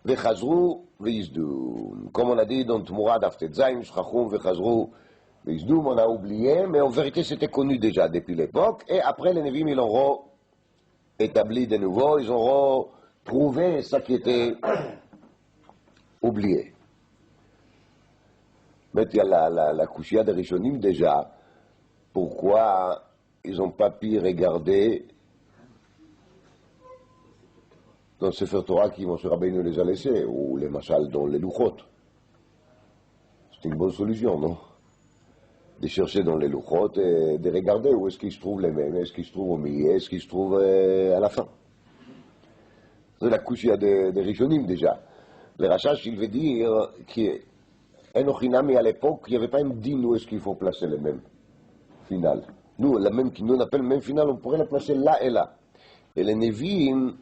וחזרו ויסדום. Comme on a dit dans Tmoura d'Aftet Zayn, שכחום וחזרו ויסדום, on a oublié, mais en vérité c'était connu déjà depuis l'époque, et après les Nevi'im ils auront établi de nouveau, ils auront prouvé ça qui était oublié. Mais il y a la couchia des Rishonim déjà, pourquoi ils n'ont pas pu regarder dans le Sefer Torah qui Moshe Rabbeinu les a laissés, ou les machal dans les Luchot. C'est une bonne solution, non? De chercher dans les Luchot et de regarder où est-ce qu'ils se trouvent les mêmes, est-ce qu'ils se trouvent au milieu, est-ce qu'ils se trouvent à la fin. C'est la couchia des Rishonim déjà. Le Rachash, il veut dire qu'Enochinami à l'époque, il n'y avait pas un din où est-ce qu'il faut placer les mêmes finales. Nous, la même qui nous appelle même finale, on pourrait la placer là et là. Et les Nevi'im,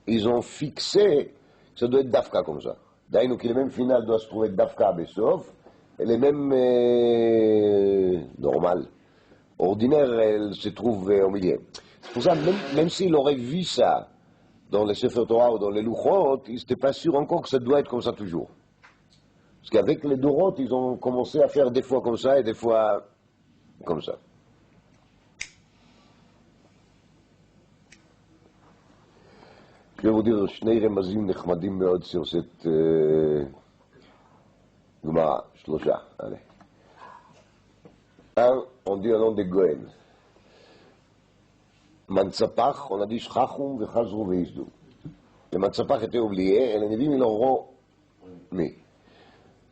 ils ont fixé que ça doit être Dafka comme ça. D'ailleurs, que les mêmes finales doivent se trouver Dafka à Bessof, et les mêmes normales, ordinaires, elles se trouvent au milieu. C'est pour ça, même s'il aurait vu ça dans les Sefer Torah ou dans les Luchot, ils n'étaient pas sûrs encore que ça doit être comme ça toujours. Parce qu'avec les Dorot, ils ont commencé à faire des fois comme ça et des fois comme ça. Je vais vous dire שני רמזים נחמדים מאוד sur cette גמרא, שלושה. Allez. Un, on dit au nom de Goen. Mantzapach, on a dit Shchachum vechazru veisdu. Le Mantzapach était oublié et les Nevi'im ils l'auront mis.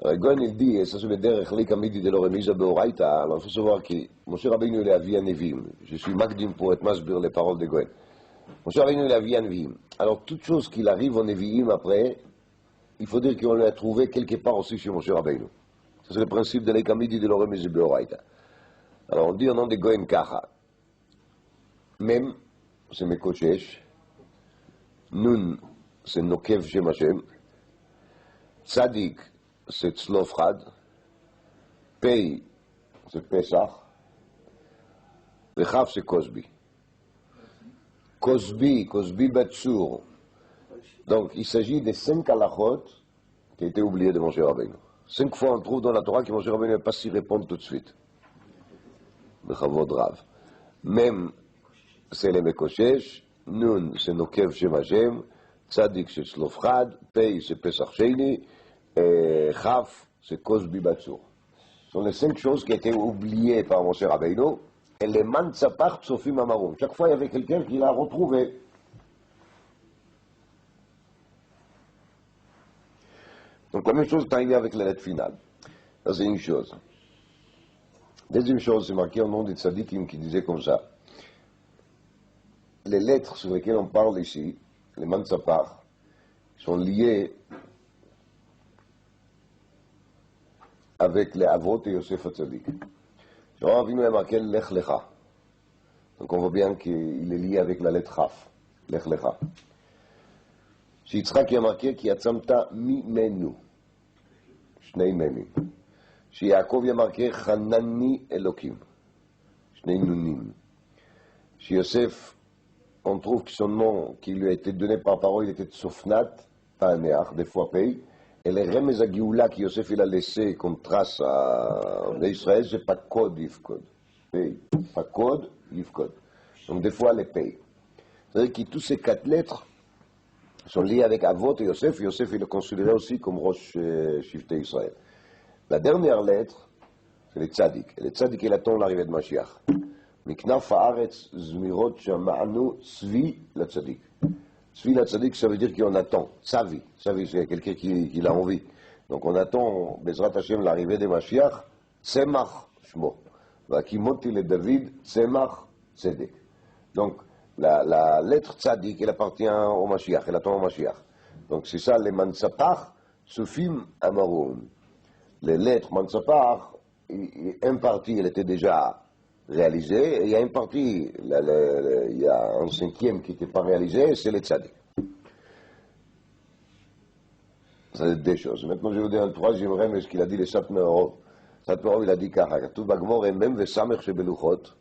Goen il dit, et ça c'est le derech li kamidi de l'oremiza beoraita, alors il faut savoir que Moshe Rabbeinu il a vu un Nevi'im. Je suis magdim pour être masbir les paroles de Goen. Moshe Rabbeinu il a vu un Nevi'im. Alors, toute chose qu'il arrive en Nevi'im après, il faut dire qu'on l'a trouvé quelque part aussi chez Moshe Rabbeinu. Ça, c'est le principe de l'Ekamidi de l'Orem et Beoraita. Alors, on dit au nom de Goen Kacha. Mem, c'est Mekoshesh. Nun, c'est Nokev Shem Hashem. Tzadik, c'est Tzlofchad. Pei, c'est Pesach. Vechav, c'est Cosbi. Cosbi Batsur. Donc, il s'agit des 5 halachot qui ont été oubliés de Moshe Rabbeinu. 5 fois on trouve dans la Torah que Moshe Rabbeinu n'a pas s'y répondre tout de suite. Bechavod Rav. Même, c'est les Mekoshesh. Nun, c'est Nokev Shem Hashem. Tzadik, c'est Tzlofchad. Pei, c'est Pesach Sheini. Et Chaf, c'est Cosbi Batsur. Ce sont les 5 choses qui ont été oubliées par Moshe Rabbeinu. Et les Mantzapach Tsofim Amarum. Chaque fois, il y avait quelqu'un qui l'a retrouvé. Donc, la même chose est arrivée avec la lettre finale. Ça, c'est une chose. Deuxième chose, c'est marqué au nom des tzadikim qui disait comme ça. Les lettres sur lesquelles on parle ici, les Mantzapach, sont liées avec les Avot et Yosef Hatzadik. J'aurais vu marqué Lech Lecha. Donc on voit bien qu'il est lié avec la lettre Chaf. Lech Lecha. Chez Yitzhak il y a marqué Ki Yatzamta Mimenu. Shnei Memim. Chez Yaakov il y a marqué Chanani Elokim. Shnei Nunim. Chez Yosef, on trouve que son nom qui lui a été donné par parole, il était Tsofnat, Paneach, des fois Pei. Et les Remez Agioula que Yosef il a laissé comme trace à Israël, c'est pas Kod Yifkod. Pas Kod Yifkod. Donc des fois les Pei. C'est-à-dire que tous ces 4 lettres sont liées avec Avot et Yosef. Yosef il est considéré aussi comme Rosh Shifte Israël. La dernière lettre, c'est les Tzadik. Et les Tzadik il attend l'arrivée de Mashiach. Miknaf haaretz zmirot shama'anu tzvi la Tzadik. Tzvi la Tzadik, ça veut dire qu'on attend. Savi, c'est quelqu'un qui l'a envie. Donc on attend, Bezrat Hashem, l'arrivée de Mashiach, Tzemach Shmo. Vakimoti le David, Tzemach Tzedek. Donc la lettre Tzadik, elle appartient au Mashiach, elle attend au Mashiach. Donc c'est ça, les Mantzapach, Sufim Amarum. les lettres Mansapar, une partie, elle était déjà réalisée, et il y a une partie, il y a un cinquième qui n'était pas réalisé, c'est les tzaddik. C'est des choses. Maintenant, je vais vous dire un troisième rêve, ce qu'il a dit les Satmerov. Satmerov, il a dit ככה, כתוב בגמור, מ' וסמך שבלוחות,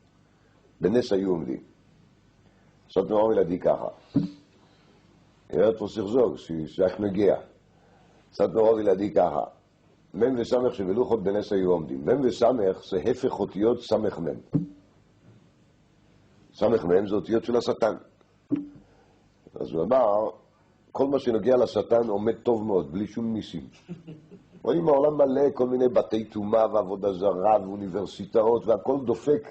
בנס היו עומדים. סטמרוב, il a dit ככה. Il va être sur Zog, c'est Achnegea. סטמרוב, il a dit ככה. מ' וסמך שבלוחות בנס היו עומדים. מ' וסמך זה הפך אותיות סמך מ'. סמך מ' זה אותיות של השטן. אז הוא אמר, כל מה שנוגע לשטן עומד טוב מאוד, בלי שום ניסים. רואים העולם מלא כל מיני בתי טומאה ועבודה זרה ואוניברסיטאות והכל דופק.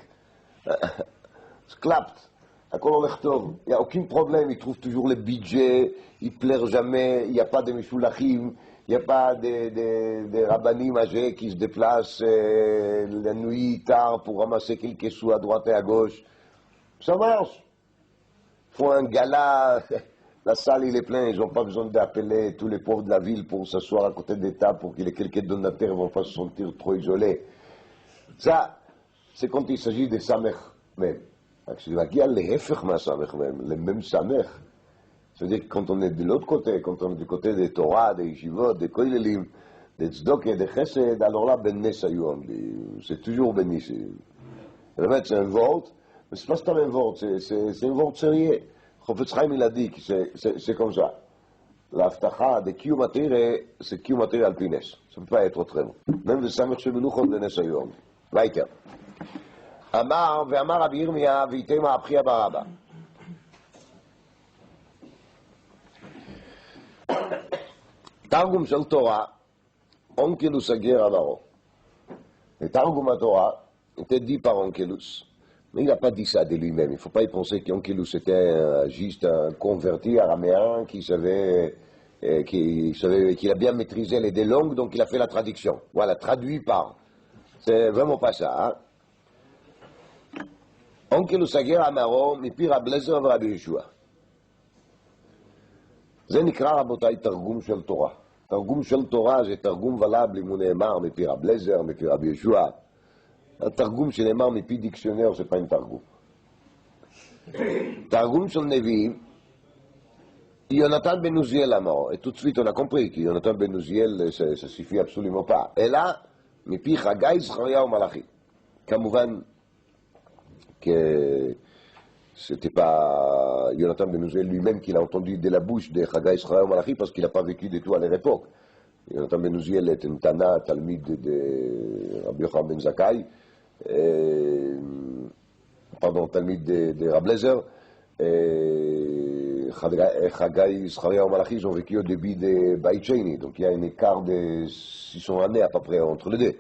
זה קלאפט, הכל הולך טוב. Il n'y a aucun problème, ils trouvent toujours le budget, ils pleurent jamais, il n'y a pas de משולחים, il n'y a pas de rabbanim âgés qui se déplacent la nuit tard pour ramasser quelques sous à droite et à gauche. Ça marche. Ils font un gala. La salle, il est plein, ils n'ont pas besoin d'appeler tous les pauvres de la ville pour s'asseoir à côté des tables pour qu'il y ait quelques donateurs, ils ne vont pas se sentir trop isolés. Ça, c'est quand il s'agit des samech même. כשזה מגיע להפך מהסמך מהם, למם סמך, ça veut dire que quand on est de l'autre côté, quand on est du côté des Torah, des Yeshivot, des Koilelim, des Tzedok, des Chesed, alors là, ben Nes Ayom, c'est toujours ben Nissim. באמת, c'est un vote, mais c'est pas seulement un vote, c'est un vote sérieux. Chofetz Chaim, il a dit que c'est comme ça. L'aftacha de Kiyum Atire, c'est Kiyum Atire al Pines. Ça ne peut pas être autrement. Même le Samech Shebeluchot le Nes Ayom. Weiter. אמר ואמר רבי ירמיה ויתמה אבחיה ברבא. תרגום של תורה, אונקלוס הגר אמרו. Le Targum à Torah était dit par Onkelos. Mais il n'a pas dit ça de lui-même. Il ne faut pas y penser qu'Onkelos était juste un converti araméen qui savait, qu'il a bien maîtrisé les deux langues, donc il a fait la traduction. Voilà, traduit par. C'est vraiment pas ça. Hein? Onkelos הגר אמרו מפי רב אליעזר ורבי יהושע. זה נקרא רבותיי תרגום של תורה. תרגום של תורה זה תרגום ולאב אם הוא נאמר מפי רב אליעזר, מפי רבי יהושע. התרגום שנאמר מפי דיקציונר זה פעם תרגום. תרגום של נביאים, יונתן בן עוזיאל אמרו, et tout de suite on a compris que יונתן בן עוזיאל ça suffit absolument pas. אלא מפי חגי, זכריה ומלאכי. כמובן que c'était pas Yonatan Ben Uziel lui-même qui l'a entendu de la bouche de Chagai Zechariah Malachi parce qu'il n'a pas vécu du tout à leur époque. Yonatan Ben Uziel est un Tana, Talmid de Rabbi Yochanan Ben Zakkai, pardon, Talmid de Rab Lezer, Chagai Zechariah Malachi, ils ont vécu au début de Beit Sheni, donc il y a un écart de 600 années à peu près entre les deux.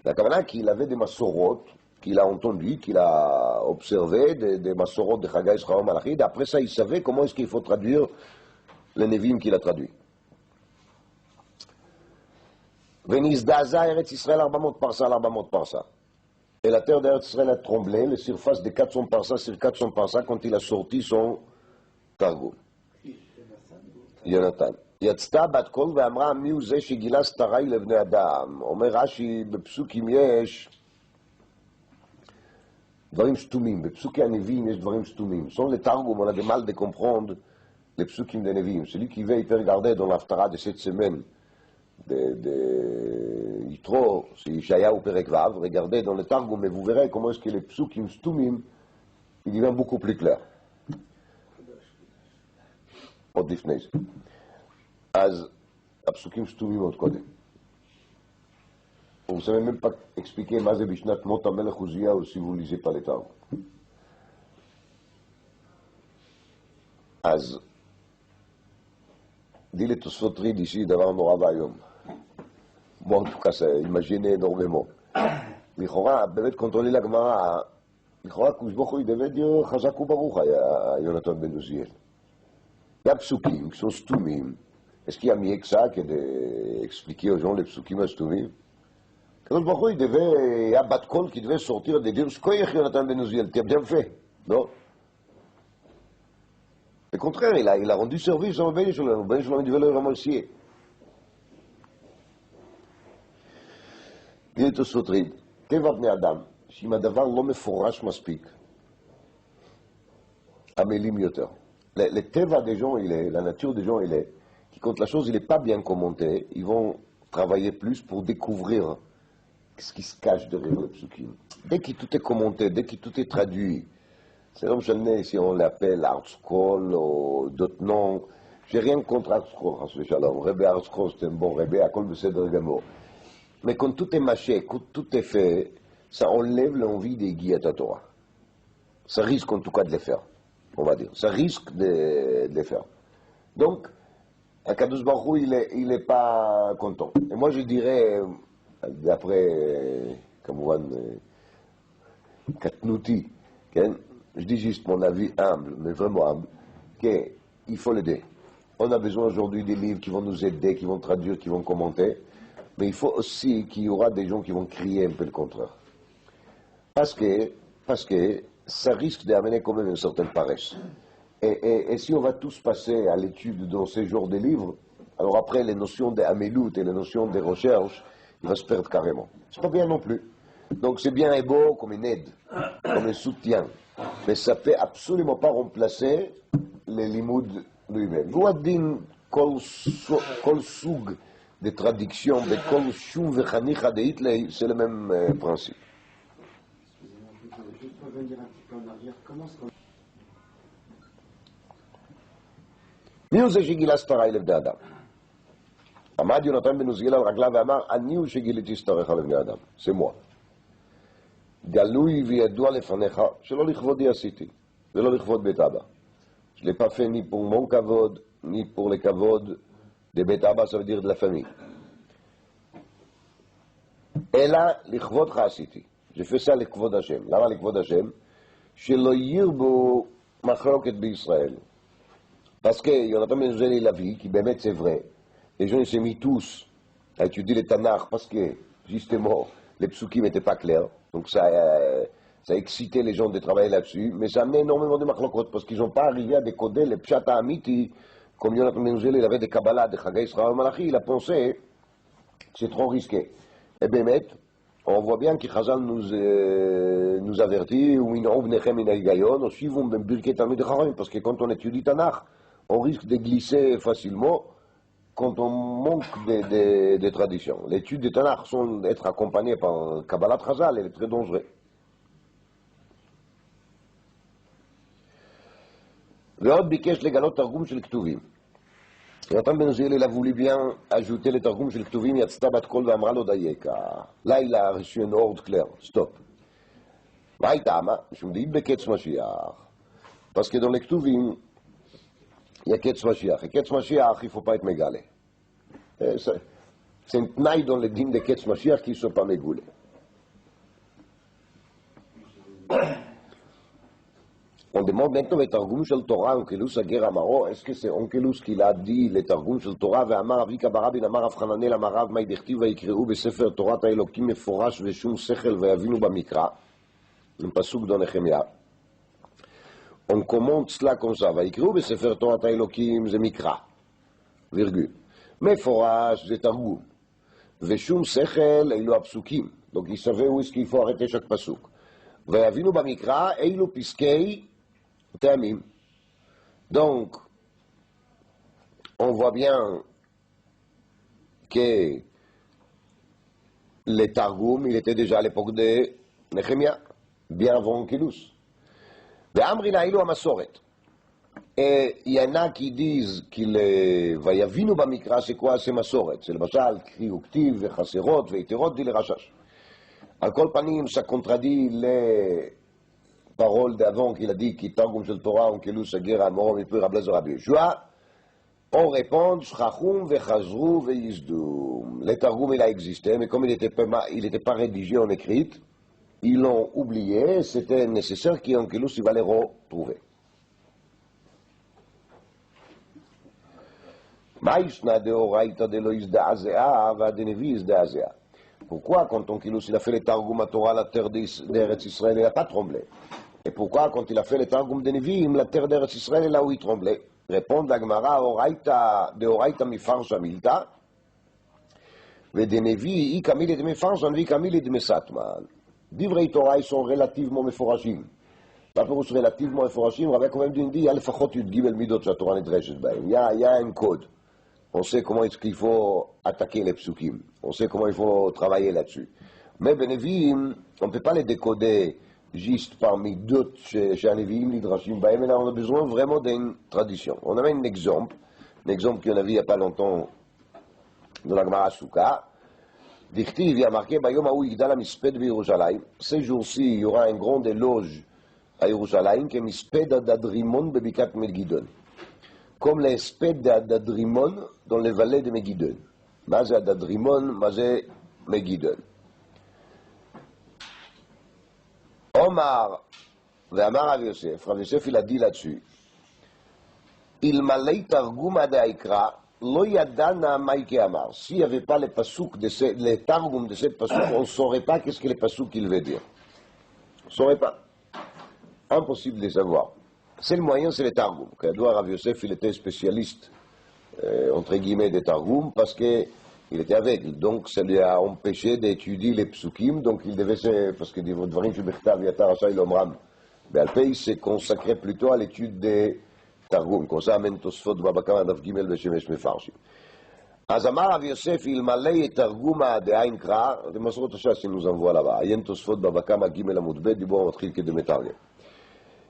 La Kavanah qu'il avait des Massorot, qu'il a entendu, qu'il a observé des Massorot de Chagai Zechariah Malachi. Après ça, il savait comment est-ce qu'il faut traduire les Nevim qu'il a traduit. Venizdaza Eretz Israël 400 parsa, 400 parsa. Et la terre d'Eretz Israël a tremblé, les surfaces de 400 parsa sur 400 parsa quand il a sorti son Targum. Yonatan. יצתה בת קול ואמרה מי הוא זה שגילה סתרי לבני אדם. אומר רש"י בפסוקים יש דברים סתומים, בפסוקי הנביאים יש דברים סתומים. Sans le Targum, on a du mal de comprendre les psukim des Nevi'im. Celui qui veut, il peut regarder dans l'Haftara de cette semaine de Yitro, c'est Ishaïa ou Perek Vav, regardez dans le Targum et vous verrez comment est-ce que les psukim stumim, il devient beaucoup plus clair. עוד לפני זה. אז הפסוקים סתומים עוד קודם. Vous ne savez même pas expliquer מה זה בשנת מות המלך עוזיהו si vous lisez pas les Targum. אז dit les Tosfot d'ici דבר נורא והיום. Bon, en tout cas, ça imaginait énormément. לכאורה, באמת contrôler la Gemara, לכאורה, קדוש ברוך הוא ידבר דיו חזק וברוך היה יונתן בן עוזיאל. Il y a psukim qui sont stumim. Est-ce qu'il y a mieux que ça que d'expliquer aux gens les psukim à stumim? Kadosh Baruch Hu, il devait, il y a bat kol qui devait sortir de dire Shkoyech Yonatan ben Uziel, tu as bien fait, non? Au contraire, il a rendu service à Ben Shalom, il devait le remercier. את הסותרים. טבע בני אדם, שאם הדבר לא מפורש מספיק, עמלים יותר. Le téva des gens, la nature des gens, il est, qui quand la chose n'est pas bien commentée, ils vont travailler plus pour découvrir ce qui se cache derrière le psukim. Dès que tout est commenté, dès que tout est traduit, c'est comme je dis, si on l'appelle Artskol ou d'autres noms, j'ai rien contre Artskol, Rebbe Artskol, c'est un bon Rebbe, à col de Cédre Gamo. Mais quand tout est mâché, quand tout est fait, ça enlève l'envie des guides à Torah. Ça risque en tout cas de les faire. On va dire. Ça risque de les faire. Donc, Akadosh Baruch Hu, il n'est pas content. Et moi, je dirais, d'après, Kamouan, Katnouti, je dis juste mon avis humble, mais vraiment humble, qu'il faut l'aider. On a besoin aujourd'hui des livres qui vont nous aider, qui vont traduire, qui vont commenter, mais il faut aussi qu'il y aura des gens qui vont crier un peu le contraire. Parce que ça risque d'amener quand même une certaine paresse. Et si on va tous passer à l'étude dans ces genres de livres, alors après les notions d'Amelut et les notions de recherche, il va se perdre carrément. C'est pas bien non plus. Donc c'est bien et beau comme une aide, comme un soutien. Mais ça ne peut absolument pas remplacer les limoud lui-même. Vous avez dit kol soug de traduction, de kol shum vechanicha de Hitler, c'est le même principe. Juste revenir un petit peu en arrière, comment est-ce qu'on... מי הוא זה שגילה סתרה לבני אדם? עמד יונתן בן עוזיאל על רגליו ואמר, אני הוא שגיליתי סתריך לבני אדם, זה moi. גלוי וידוע לפניך שלא לכבודי עשיתי, ולא לכבוד בית אבא. Je l'ai pas fait ni pour mon kavod, ni pour le kavod de בית אבא, ça veut dire de la famille. אלא לכבודך עשיתי. J'ai fait ça לכבוד השם. למה לכבוד השם? שלא ירבו מחלוקת בישראל. Parce que Yonatan Ben Uziel il a vu, qui באמת c'est vrai, les gens ils s'est mis tous à étudier les Tanakh parce que justement les psukim n'étaient pas clairs, donc ça a excité les gens de travailler là-dessus, mais ça a amené énormément de machlokot parce qu'ils n'ont pas arrivé à décoder les pshat amiti, comme Yonatan Ben Uziel il avait des Kabbalah, des Chagai Israël Malachi, il a pensé que c'est trop risqué. Et bémet, on voit bien que Chazal nous avertit, ou in'ou bnechem min ha'higayon, aussi vont ben birket talmid chachamim, parce que quand on étudie Tanakh, on risque de glisser facilement quand on manque de traditions. L'étude des Tanakh sans être accompagnée par Kabbalat Chazal, elle est très dangereuse. ועוד ביקש לגלות תרגום של כתובים. יונתן בן עוזיאל il a voulu bien ajouter le תרגום של כתובים, יצתה בת קול ואמרה לו דייק. Là il a reçu un ordre clair, stop. מה הייתה? משום דאית בקץ משיח. Parce que dans les כתובים, il y a Ketz Mashiach. Et Ketz Mashiach, il ne faut pas être mégalé. C'est un tnaï dans le dîme de Ketz Mashiach qui ne sont pas mégoulés. On demande maintenant le Targum shel Torah, Onkelus Ager Amaro. Est-ce que c'est Onkelus qui l'a dit, le Targum shel Torah, ואמר אבי כברבין אמר רב חננאל אמר רב מאי דכתיב ויקראו בספר תורת האלוקים מפורש ושום שכל ויבינו במקרא. un pasuk dans Nehemia. On commente cela comme ça. Vaikrou besefer Torah Elokim ze mikra. Virgule. Meforash ze targum. Veshum sechel eilu apsukim. Donc il savait où est-ce qu'il faut arrêter chaque pasuk. Vayavinu bamikra eilu piskei teamim. Donc on voit bien que le targum il était déjà à l'époque de Nehemia, bien avant Kilus. Et il y en a qui disent qu'il ויבינו במקרא c'est quoi? C'est מסורת. C'est למשל קריא וכתיב וחסרות ויתרות dit le רשש. על כל פנים, ça contredit les paroles d'avant qu'il a dit כי תרגום של תורה אונקלוס הגר האמורו מפי רב אליעזר רבי יהושע. On répond שכחום וחזרו ויסדו. Le targum il a existé, mais comme il n'était pas rédigé en écrite, ils l'ont oublié, c'était nécessaire qu'Onkelus il va les retrouver. Pourquoi quand Onkelus il a fait le Targum à Torah, la terre d'Eretz Israël, il n'a pas tremblé? Et pourquoi quand il a fait le Targum de Nevi'im, la terre d'Eretz Israël, là où il tremblait? Répond la Gemara, de Oraita Mifarsha Milta, ודנביא אי כמילי דמי פרשן ואי כמילי דמי סטמן. דברי תורה ils sont relativement מפורשים. מה פירוש relativement מפורשים? רבי יעקב עמדין די, il y a לפחות י"ג מידות שהתורה נדרשת בהם. Il y a un code. On sait comment est-ce qu'il faut attaquer les psukim. On sait comment il faut travailler là-dessus. Mais Beneviim, on ne peut pas les décoder juste parmi d'autres chez Neviim, l'Idrashim, mais là on a besoin vraiment d'une tradition. On a un exemple qu'on a vu il n'y a pas longtemps dans la Gemara Souka. Dichtiv, il y a marqué, Bayom Aou Yigdal HaMisped Yerushalayim. Ces jours-ci, il y aura un grand éloge à Yerushalayim, qui est Misped Adadrimon Bebikat Megidon. Comme l'espède d'Adadrimon dans les vallées de Megidon. Mazé Adadrimon, Mazé Megidon. Omar, Ve'amar Rav Yosef, il a dit là-dessus, il malay targum adaikra, lo yadana maïke amar. S'il n'y avait pas les pasouks, les targum de cette pasouk, on ne saurait pas qu'est-ce que les pasouks il veut dire. On ne saurait pas. Impossible de savoir. C'est le moyen, c'est les targum. Kadouar Rav Yosef, il était spécialiste, entre guillemets, des targum, parce qu'il était aveugle. Donc, ça lui a empêché d'étudier les psukim. Donc, il devait se, parce que Dvarim Shebechtav Yatar Ashay Lomram, Be'alpeh, il s'est consacré plutôt à l'étude des targum. Comme ça, Amen Tosfot Babakama Daf Gimel Beshemesh Mefarshim. אז אמר רב יוסף, אלמלא תרגומא דעין קרא, זה מסורת הש"ס nous envoie là-bas, עיין תוספות בבא קמא ג' עמוד ב', דיבור מתחיל כדמתרגם.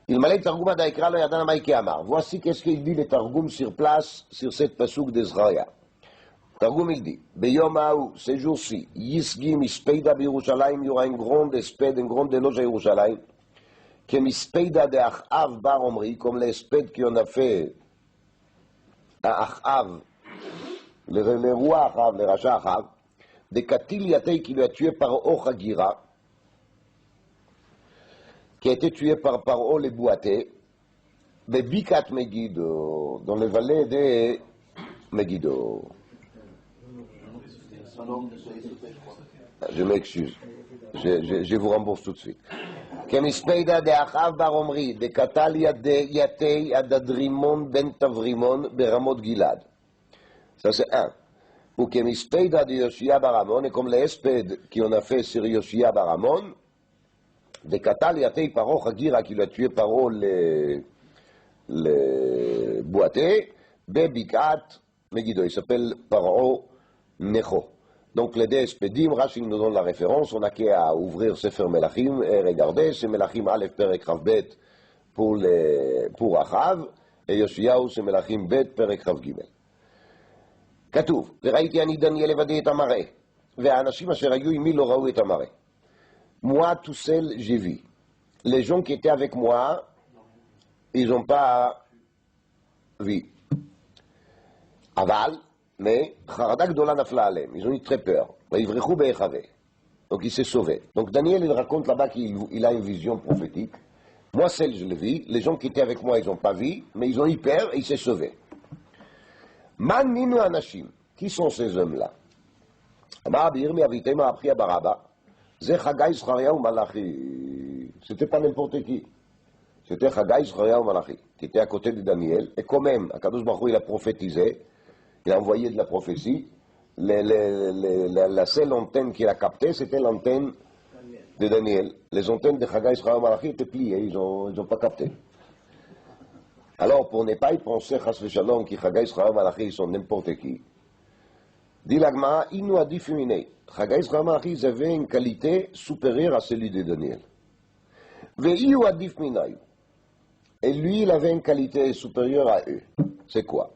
אלמלא תרגומא דעיקרא לא ידענה מה יקרה אמר. Voici qu'est-ce qu'il dit le Targum sur place, sur cette pasouk de Zechariah. Targum il dit, ביום ההוא, ces jours-ci, יסגי מספיידא בירושלים, il y aura une grande espède, une grande éloge à Yerushalayim, כמספיידא דאחאב בר עמרי, comme l'espède qu'on a fait à Achav, le roi Achav, le rachat Achav, de Katil Yatei qui lui a tué par Ochagira, qui a été tué par Paro les Boaté, de Bikat Megiddo, dans les vallées de Megiddo. Je m'excuse, je vous rembourse tout de suite. Kemispeida de Achav bar Omri, de Katal Yatei Adadrimon ben Tavrimon, Beramot Gilad. Ça c'est un. Ou Kemispeida de Yoshia Baramon, et comme l'espède qu'on a fait sur Yoshia Baramon, de Katal Yatei Paro Chagira, qui l'a tué Paro les boités, Bebikat Megiddo, il s'appelle Paro Necho. Donc les deux espédim, Rashi nous donne la référence, on n'a qu'à ouvrir Sefer Melachim et regarder, c'est Melachim Aleph Perek Rav Bet pour Achav, et Yoshiyahu c'est Melachim Bet Perek Rav Gimel. כתוב, וראיתי אני דניאל לבדי את המראה, והאנשים אשר היו עמי לא ראו את המראה. Moi tout seul j'ai vu. Les gens qui étaient avec moi, ils n'ont pas vu. Aval, mais חרדה גדולה נפלה עליהם, ils ont eu très peur. ויברחו בהיחווה. Donc il s'est sauvé. Donc Daniel il raconte là-bas qu'il a une vision prophétique. Moi seul je l'ai vu, les gens qui étaient avec moi ils n'ont pas vu, mais ils ont eu peur et il s'est sauvé. Man ninu anashim, qui sont ces hommes-là? Amar Birmi Avitema Apria Baraba, Ze Chagai Zechariah Malachi. C'était pas n'importe qui. C'était Chagai Zechariah Malachi, qui était à côté de Daniel. Et quand même, Akadosh Baruch Hu, il a prophétisé, il a envoyé de la prophétie. La seule antenne qu'il a captée, c'était l'antenne de Daniel. Les antennes de Chagai Zechariah Malachi étaient pliées, ils n'ont pas capté. Alors, pour ne pas y penser, Chas v'Shalom, qui Chagai Zechariah Malachi sont n'importe qui, dit l'Agmara, il nous a dit féminin. Chagai Zechariah Malachi, ils avaient une qualité supérieure à celui de Daniel. Ve'iu adif minayu. Et lui, il avait une qualité supérieure à eux. C'est quoi?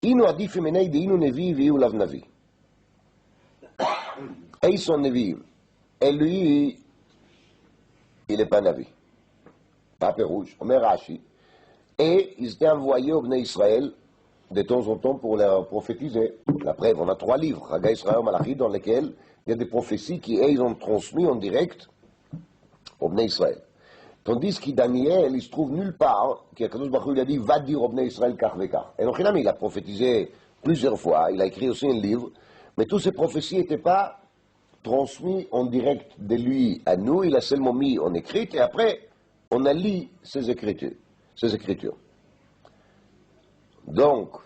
Il nous a dit féminin, de inu nevi, ve'iu lav navi. Et ils sont nevi. Et lui, il n'est pas navi. Pas pérouge, Omer Rashi. Et ils étaient envoyés au Bnei Israël de temps en temps pour leur prophétiser. La preuve, on a 3 livres, Chagai Zechariah Malachi, dans lesquels il y a des prophéties qui, ils ont transmis en direct au Bnei Israël. Tandis que Daniel, il se trouve nulle part, qu'Akadosh Baruch Hu lui a dit, va dire au Bnei Israël kach vekach. Et donc, il a prophétisé plusieurs fois, il a écrit aussi un livre, mais toutes ces prophéties n'étaient pas transmises en direct de lui à nous, il a seulement mis en écrit, et après, on a lu ces écritures. Donc,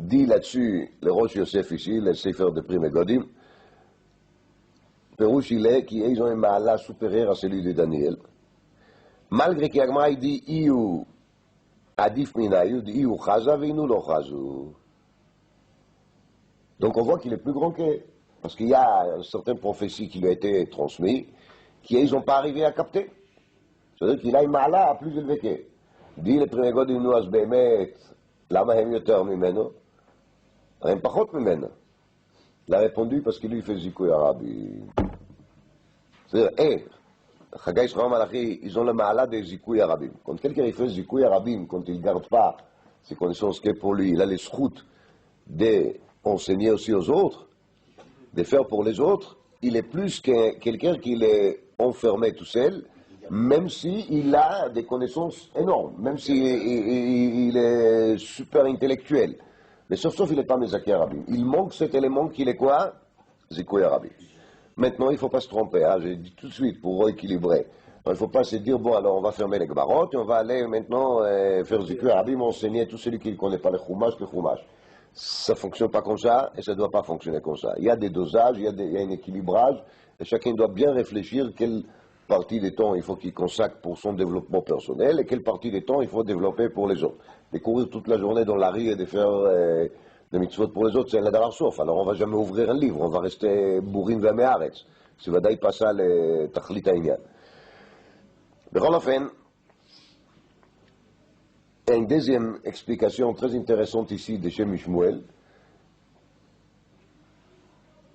dit là-dessus le Rosh Yosef ici, le Sefer de Prime Godim, Pérouche il est qu'ils ont un mahala supérieur à celui de Daniel. Malgré qu'Agma il dit Iou Adif Minayu, dit Iou Chaza, Veinou lo Chazou. Donc on voit qu'il est plus grand qu'eux. Parce qu'il y a certaines prophéties qui lui ont été transmises, qu'ils n'ont pas arrivé à capter. C'est-à-dire qu'il a une mahala à plus élevé qu'eux. Dit le Prime Godim nous as Behemet, lama hem yoter mimeno, הם פחות ממנה. Il a répondu parce que lui il fait zikouy arabi. C'est-à-dire, Chagai Shlomo Malachi, ils ont le mahala des zikouy arabim. Quand quelqu'un il fait zikouy arabim, quand il ne garde pas ses connaissances que pour lui, il a les schroutes d'enseigner aussi aux autres, de faire pour les autres, il est plus que quelqu'un qui est enfermé tout seul, même s'il a des connaissances énormes, même s'il est super intellectuel. Mais sauf il n'est pas Mezaki Arabim. Il manque cet élément qu'il est quoi? Zikouy Arabim. Maintenant, il ne faut pas se tromper, hein, j'ai dit tout de suite, pour rééquilibrer. Il ne faut pas se dire, bon, alors on va fermer les Gbarot et on va aller maintenant faire Zikouy Arabim, enseigner tout celui qui ne connaît pas le Chumash. Ça ne fonctionne pas comme ça et ça ne doit pas fonctionner comme ça. Il y a des dosages, il y a un équilibrage et chacun doit bien réfléchir quelle partie des temps il faut qu'il consacre pour son développement personnel et quelle partie des temps il faut développer pour les autres. De courir toute la journée dans la rue et de faire des mitzvot pour les autres, c'est un ladar sauf. Alors on ne va jamais ouvrir un livre, on va rester bourrin ve'me'aretz. C'est vadaï pas ça le tachlit ha'inyan. Bechol ofen, une deuxième explication très intéressante ici de Shem Shmuel,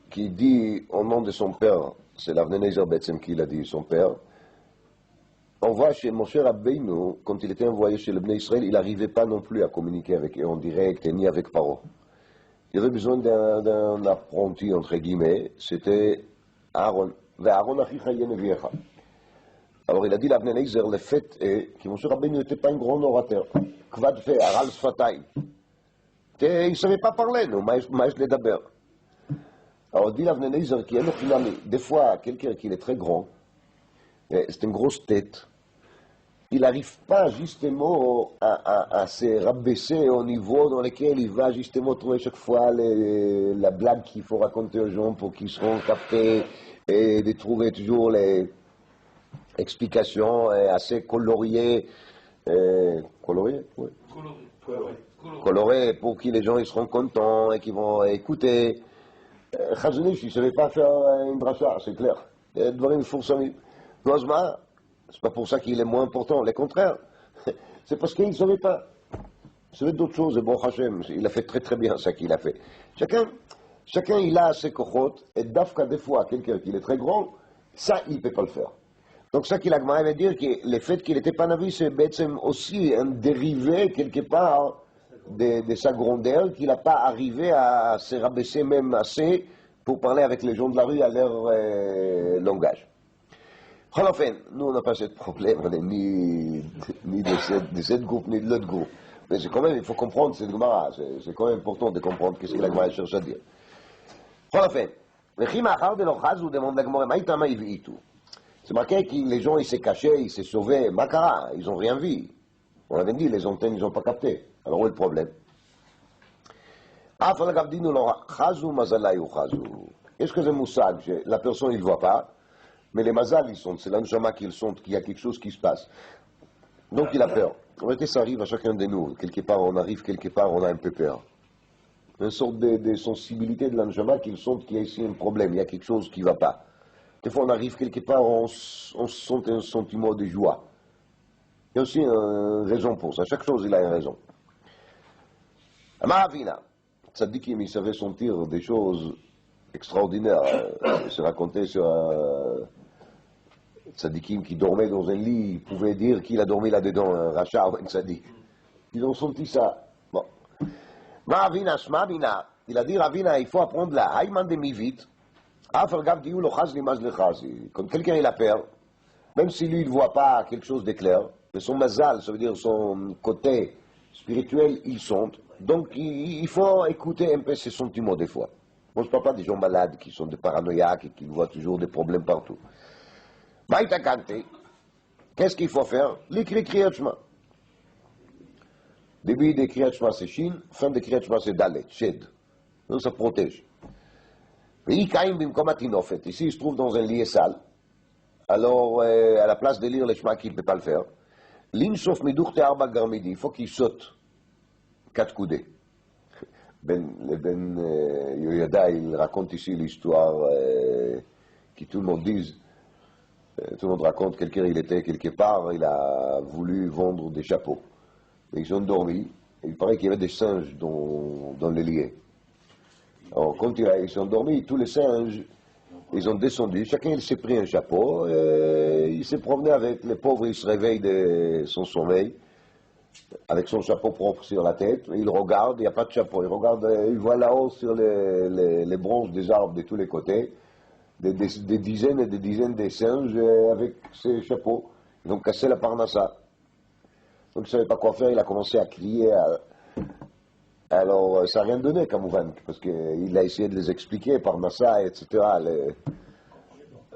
qui dit au nom de son père, c'est l'Avnei Nezer Betzem qui l'a dit, son père, on voit chez Moshe Rabbeinu, quand il était envoyé chez le Bnei Israël, il n'arrivait pas non plus à communiquer avec eux en direct et ni avec Paro. Il avait besoin d'un apprenti, entre guillemets, c'était Aaron. Aaron achicha yeneviecha. Alors il a dit l'Avnei Nezer, le fait est que Moshe Rabbeinu n'était pas un grand orateur. Kvad fe, aral sfatayim. Il ne savait pas parler, non, mais je l'ai d'abord. Alors dit l'Avnei Nezer, qui est des fois, quelqu'un qui est très grand, c'est une grosse tête, il n'arrive pas justement à se rabaisser au niveau dans lequel il va justement trouver chaque fois la blague qu'il faut raconter aux gens pour qu'ils seront captés et de trouver toujours les explications assez coloriées. Coloriées? Oui. Colorées pour que les gens ils seront contents et qu'ils vont écouter. Chazon Ish, il ne savait pas faire une dracha, c'est clair. Il y a des dvarim foursamim. Gozma, c'est pas pour ça qu'il est moins important, le contraire. C'est parce qu'il ne savait pas. Il savait d'autres choses, et bon Hachem, il a fait très très bien ça qu'il a fait. Chacun il a ses kochot, et d'afka des fois, quelqu'un qui est très grand, ça il ne peut pas le faire. Donc ça qu'il a veut dire que le fait qu'il n'était pas navi, c'est aussi un dérivé quelque part de sa grandeur, qu'il n'a pas arrivé à se rabaisser même assez pour parler avec les gens de la rue à leur langage. Enfin, nous on n'a pas ce problème, on n'est ni de cette groupe ni de l'autre groupe. Mais c'est quand même, il faut comprendre cette Gemara, c'est quand même important de comprendre qu'est-ce que la Gemara cherche à dire. Enfin, le demande la Gemara, c'est marqué que les gens ils s'est cachés, ils s'est sauvés, Makara, ils n'ont rien vu. On avait dit, les antennes ils n'ont pas capté. Alors où est le problème? Est-ce que c'est moussag? La personne il ne voit pas, mais les mazal ils sont, c'est l'anjama qu'ils sont, qu'il y a quelque chose qui se passe. Donc il a peur. En réalité ça arrive à chacun de nous. Quelque part on arrive, quelque part on a un peu peur. Une sorte de sensibilité de l'anjama qu'ils sont, qu'il y a ici un problème, il y a quelque chose qui ne va pas. Des fois on arrive quelque part, on sent un sentiment de joie. Il y a aussi une raison pour ça. Chaque chose il a une raison. Amavina, Tzadikim, il savait sentir des choses extraordinaires. Se racontait sur Tzadikim qui dormait dans un lit, il pouvait dire qu'il a dormi là-dedans, un rachat ou un tzadik. Ils ont senti ça. Bon. Mavina, Shmavina, il a dit Ravina, il faut apprendre la Haïman de Mivit. Quand quelqu'un il a peur, même si lui il ne voit pas quelque chose d'éclair, mais son mazal, ça veut dire son côté spirituel, il sent. Donc il faut écouter un peu ses sentiments des fois. Moi je ne parle pas des gens malades qui sont des paranoïaques et qui voient toujours des problèmes partout. Qu'est-ce qu'il faut faire? L'écrit Kriyat Shema. Début des Kriyat Shema c'est Shin, fin des Kriyat Shema c'est Dalet, Shed. Donc ça protège. Ici, il se trouve dans un lit sale. Alors, à la place de lire les Shema qui ne peut pas le faire, l'Insof Midourte Arba Garmidi, il faut qu'il saute 4 coudées. Ben Yoyada, il raconte ici l'histoire qui tout le monde dise. Tout le monde raconte, quelqu'un il était quelque part, il a voulu vendre des chapeaux. Et ils ont dormi, et il paraît qu'il y avait des singes dans le lit. Alors, quand ils sont dormis, tous les singes, ils ont descendu, chacun il s'est pris un chapeau, et il s'est promené avec, les pauvres, ils se réveillent de son sommeil, avec son chapeau propre sur la tête, il regarde, il n'y a pas de chapeau, il regarde, il voit là-haut sur les branches des arbres de tous les côtés, des dizaines et des dizaines de singes avec ces chapeaux. Ils ont cassé la parnassa. Donc il ne savait pas quoi faire, il a commencé à crier. Alors ça n'a rien donné, Kamouvan, parce qu'il a essayé de les expliquer, parnassa, etc.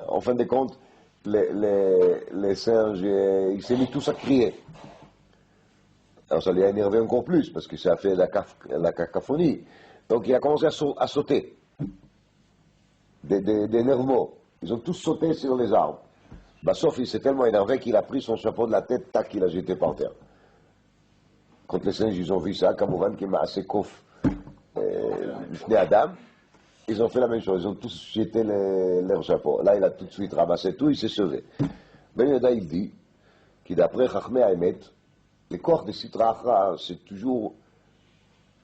En fin de compte, les singes, ils s'est mis tous à crier. Alors ça lui a énervé encore plus, parce que ça a fait la cacophonie. Donc il a commencé à sauter. Des nerveux. Ils ont tous sauté sur les arbres. Sauf il s'est tellement énervé qu'il a pris son chapeau de la tête, tac, il l'a jeté par terre. Quand les singes, ils ont vu ça, Kamouvan, qui m'a assez coff, Adam, ils ont fait la même chose. Ils ont tous jeté leur chapeau. Là, il a tout de suite ramassé tout, il s'est sauvé. Ben Yoda, il dit, que d'après Chachmei Haemet, les corps de Sitra Achra, c'est toujours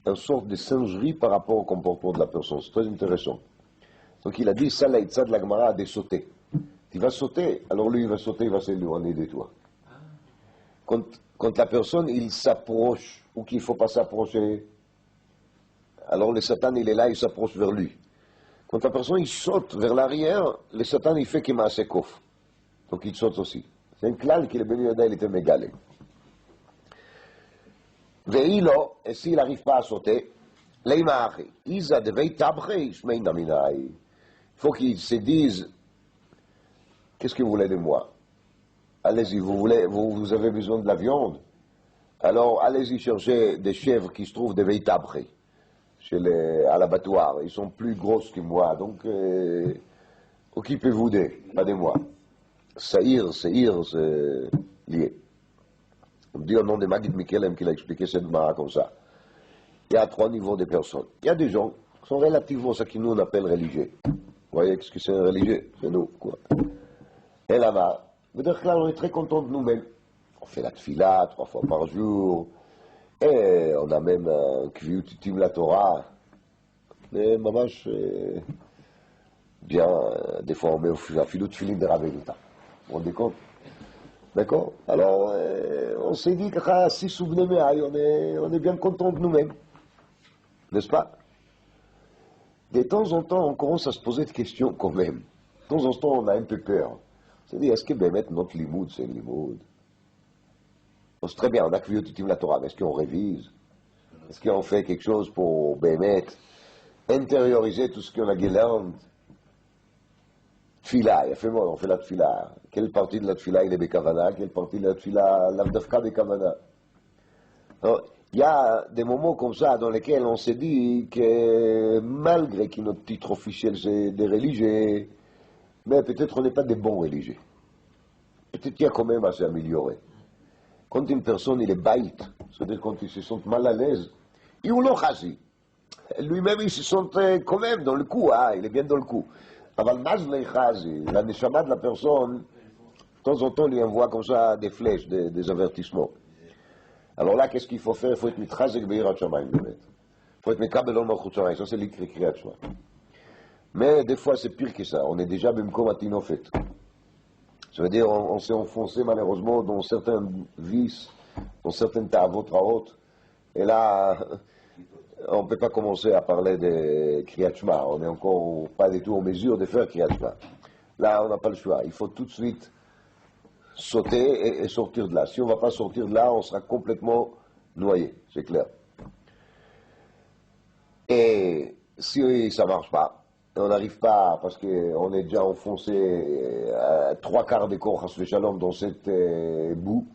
une sorte de singerie par rapport au comportement de la personne. C'est très intéressant. Donc il a dit, ça l'aïtza de la Gemara a des sauter. Tu vas sauter, alors lui il va sauter, il va s'éloigner de toi. Quand la personne, il s'approche, ou qu'il ne faut pas s'approcher, alors le Satan il est là, il s'approche vers lui. Quand la personne il saute vers l'arrière, le Satan il fait qu'il m'a assez coffre. Donc il saute aussi. C'est un clal qui est Ben Yoda, il était mégalé. Veilo, et s'il n'arrive pas à sauter, Leimachi, Isa de Veitabche, Shmein Naminai. Il faut qu'ils se disent, qu'est-ce que vous voulez de moi? Allez-y, vous avez besoin de la viande? Alors allez-y chercher des chèvres qui se trouvent de Veitabche, à l'abattoir. Ils sont plus grosses que moi, donc occupez-vous d'eux, pas de moi. Saïr, c'est lié. On me dit au nom de Magid Mikelem qu'il a expliqué cette mara comme ça. Il y a 3 niveaux de personnes. Il y a des gens qui sont relativement ce que nous on appelle religieux. Vous voyez ce que c'est un religieux? C'est nous, quoi. Et là-bas, on est très content de nous-mêmes. On fait la tfila 3 fois par jour. Et on a même un kviut itim la Torah. Mais maman, bien, des fois on met un filou de filim de Raveluta. Vous vous rendez compte? D'accord? Alors, on s'est dit que si on est bien content de nous-mêmes. N'est-ce pas? De temps en temps, on commence à se poser des questions quand même. De temps en temps, on a un peu peur. C'est-à-dire, est-ce que Bémet, notre limoud, c'est un limoud? On sait très bien, on a que vu la Torah, mais est-ce qu'on révise? Est-ce qu'on fait quelque chose pour Bémet intérioriser tout ce qu'on a guéland? Tfila, il a fait moi, on fait la tfila. Quelle partie de la tfila il est Bekavana? Quelle partie de la tfila l'Avdafka Bekavana? Il y a des moments comme ça dans lesquels on s'est dit que malgré que notre titre officiel c'est des religieux, mais peut-être on n'est pas des bons religieux. Peut-être qu'il y a quand même à s'améliorer. Quand une personne il est baït, c'est-à-dire quand il se sent mal à l'aise, il ou l'ochazi. Lui-même il se sent quand même dans le coup, hein, il est bien dans le coup. Aval mazlei chazi, la neshama de la personne, de temps en temps lui envoie comme ça des flèches, des avertissements. Alors là, qu'est-ce qu'il faut faire? Il faut être mitchazek beirat shamayim. Il faut être mekabel ol malchut shamayim. Ça, c'est l'ikri kriyat shema. Mais des fois, c'est pire que ça. On est déjà même comme atinofet. Ça veut dire, on s'est enfoncé malheureusement dans certains vices, dans certaines ta'avot ra'ot. Et là, on ne peut pas commencer à parler de kriyat shema. On n'est encore pas du tout en mesure de faire kriyat shema. Là, on n'a pas le choix. Il faut tout de suite sauter et sortir de là. Si on ne va pas sortir de là, on sera complètement noyé, c'est clair. Et si ça ne marche pas, on n'arrive pas, parce qu'on est déjà enfoncé 3/4 des corps Chas Shalom dans cette boue,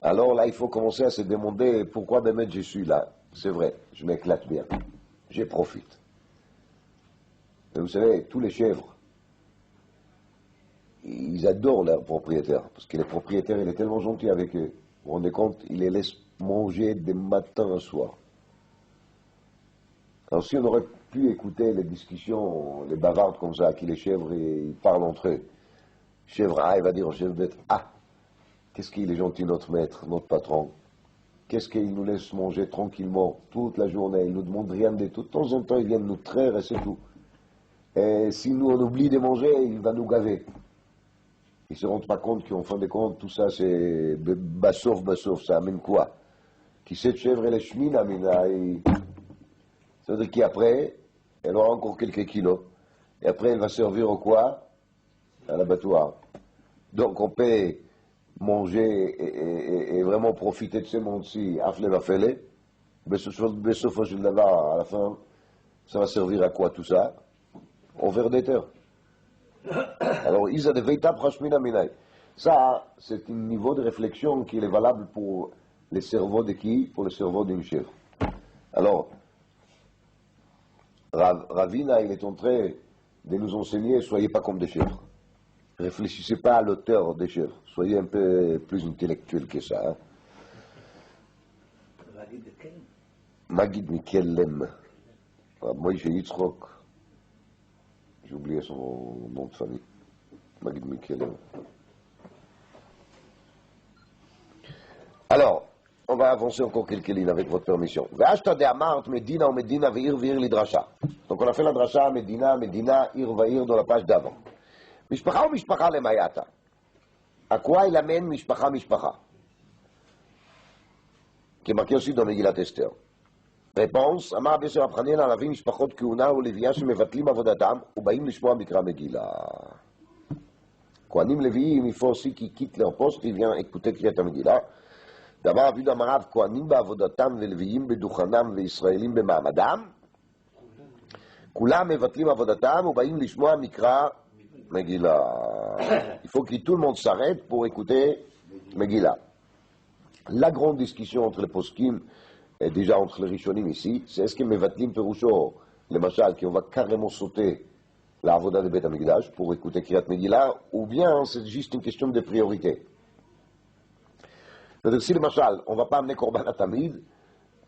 Alors là, il faut commencer à se demander pourquoi Bémet je suis là. C'est vrai, je m'éclate bien. Je profite. Et vous savez, tous les chèvres, ils adorent leurs propriétaires. Parce que les propriétaires, il est tellement gentil avec eux. Vous vous rendez compte, il les laisse manger des matins au soir. Alors si on aurait pu écouter les discussions, les bavardes comme ça, qui les chèvres, ils parlent entre eux. Chèvre A, il va dire au chèvre bête, ah, qu'est-ce qu'il est gentil notre maître, notre patron. Qu'est-ce qu'il nous laisse manger tranquillement toute la journée. Il nous demande rien de tout. De temps en temps, il vient nous traire et c'est tout. Et si nous, on oublie de manger, il va nous gaver. Ils ne se rendent pas compte qu'en fin de compte, tout ça, c'est bassof, ça amène quoi? Qui cette chèvre, elle est chemine, amina. Ça veut dire qu'après, elle aura encore quelques kilos. Et après, elle va servir au quoi? À l'abattoir. Donc, on peut manger et vraiment profiter de ce monde-ci, afle va fêler. Mais à la fin, ça va servir à quoi tout ça? Au ver des terres. Alors, Isa de Veita Prashmina Minai. Ça, c'est un niveau de réflexion qui est valable pour le cerveau de qui? Pour le cerveau d'une chèvre. Alors, Ravina, il est en train de nous enseigner, soyez pas comme des chèvres. Réfléchissez pas à l'auteur des chèvres. Soyez un peu plus intellectuel que ça. Hein. Magid Mikelem. Moïse Yitzchok. J'ai oublié son nom de famille. Magid Mikelem. Alors, on va avancer encore quelques lignes avec votre permission. Ve'ashta de Amart, Medina ou Medina ve'ir ve'ir l'idrasha. Donc on a fait la drasha, Medina, ir ve'ir dans la page d'avant. משפחה ומשפחה למייתה. À il amène משפחה משפחה? qui est marqué aussi dans Megillat Esther. Réponse, אמר רבי יוסף רב חנינא להביא משפחות כהונה ולוויה שמבטלים עבודתם ובאים לשמוע מקרא מגילה. כהנים לוויים, il faut aussi qu'ils quittent leur poste, ils viennent écouter קריאת המגילה. דבר רבי יהודה אמר רב, כהנים בעבודתם ולוויים בדוכנם וישראלים במעמדם, כולם מבטלים עבודתם ובאים לשמוע מקרא Megillah. Il faut que tout le monde s'arrête pour écouter Megillah. La grande discussion entre les poskim, et déjà entre les rishonim ici, c'est est-ce que Mevatlim Perusho, le machal, qu'on va carrément sauter la avoda de Beth Amikdash pour écouter Kriyat Megillah, ou bien c'est juste une question de priorité. C'est-à-dire si le machal, on ne va pas amener Korban Atamid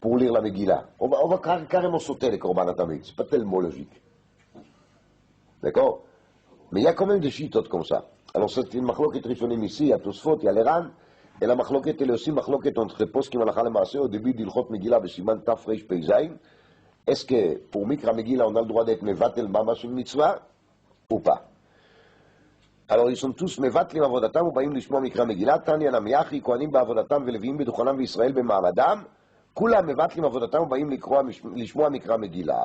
pour lire la Megillah, on va carrément sauter les Korban Atamid, c'est pas tellement logique. D'accord? Mais il y a quand même des chitotes comme ça. Alors c'est une machloket rishonim ici, à Tosfot, il y a l'Eran, et la machloket elle est aussi machloket entre les poskim halakha lemaaseh au début d'Ilchot Megillah b'siman Taf Reish Pei Zayin. Est-ce que pour Mikra Megillah on a le droit d'être mevatel mamash une mitzvah ou pas? Alors ils sont tous mevatlim avodatam ובאים לשמוע מקרא מגילה. תניא נמיחי, כהנים בעבודתם ולוויים בדוכנם וישראל במעמדם, כולם מבטלים עבודתם ובאים לשמוע מקרא מגילה.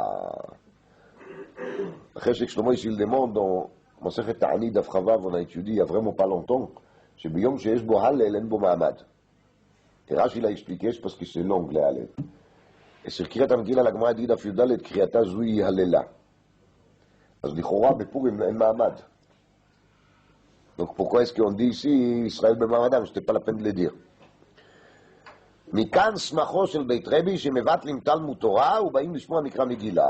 אחרי ששלמה השיל demande dans Masechet Ta'anit Daf Chavav, on a étudié il n'y a vraiment pas longtemps, c'est Biyom Sheyesh Bo Hallel En Bo Ma'amad. Et Rashi l'a expliqué, c'est parce que c'est long le Hallel. Et sur Kriyat HaMegillah, la Gemara dit Daf Yudalet Kriyata Zui Hallela. אז לכאורה בפורים אין מעמד. Donc pourquoi est-ce qu'on dit ici Israël במעמדם? C'était pas la peine de le dire. מכאן סמכו של בית רבי שמבטלים תלמוד תורה ובאים לשמוע מקרא מגילה.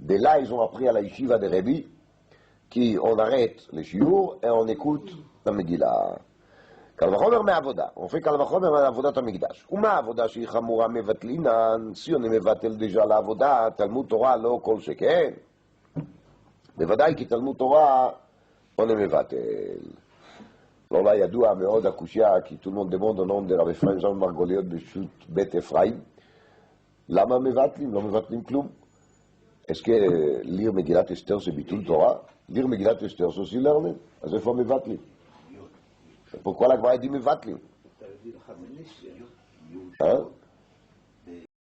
De là, ils ont appris à la yeshiva de Rabbi qu'on arrête les shiur et on écoute la Megillah. קל וחומר מעבודה, on fait קל וחומר מעבודת המקדש. ומה העבודה שהיא חמורה מבטלינן? si on מבטל déjà לעבודה, תלמוד תורה לא כל שכן. בוודאי כי תלמוד תורה on מבטל. לא לה ידוע מאוד הקושיה, כי tout le monde demande au nom de רבי אפרים זלמן מרגליות בשו"ת בית אפרים, למה מבטלים? לא מבטלים כלום. Est-ce que lire Megillat Esther c'est bitul Torah? Lire Megillat Esther c'est aussi learner. אז איפה מבטלים? Pourquoi la Gemara dit מבטלים? Hein?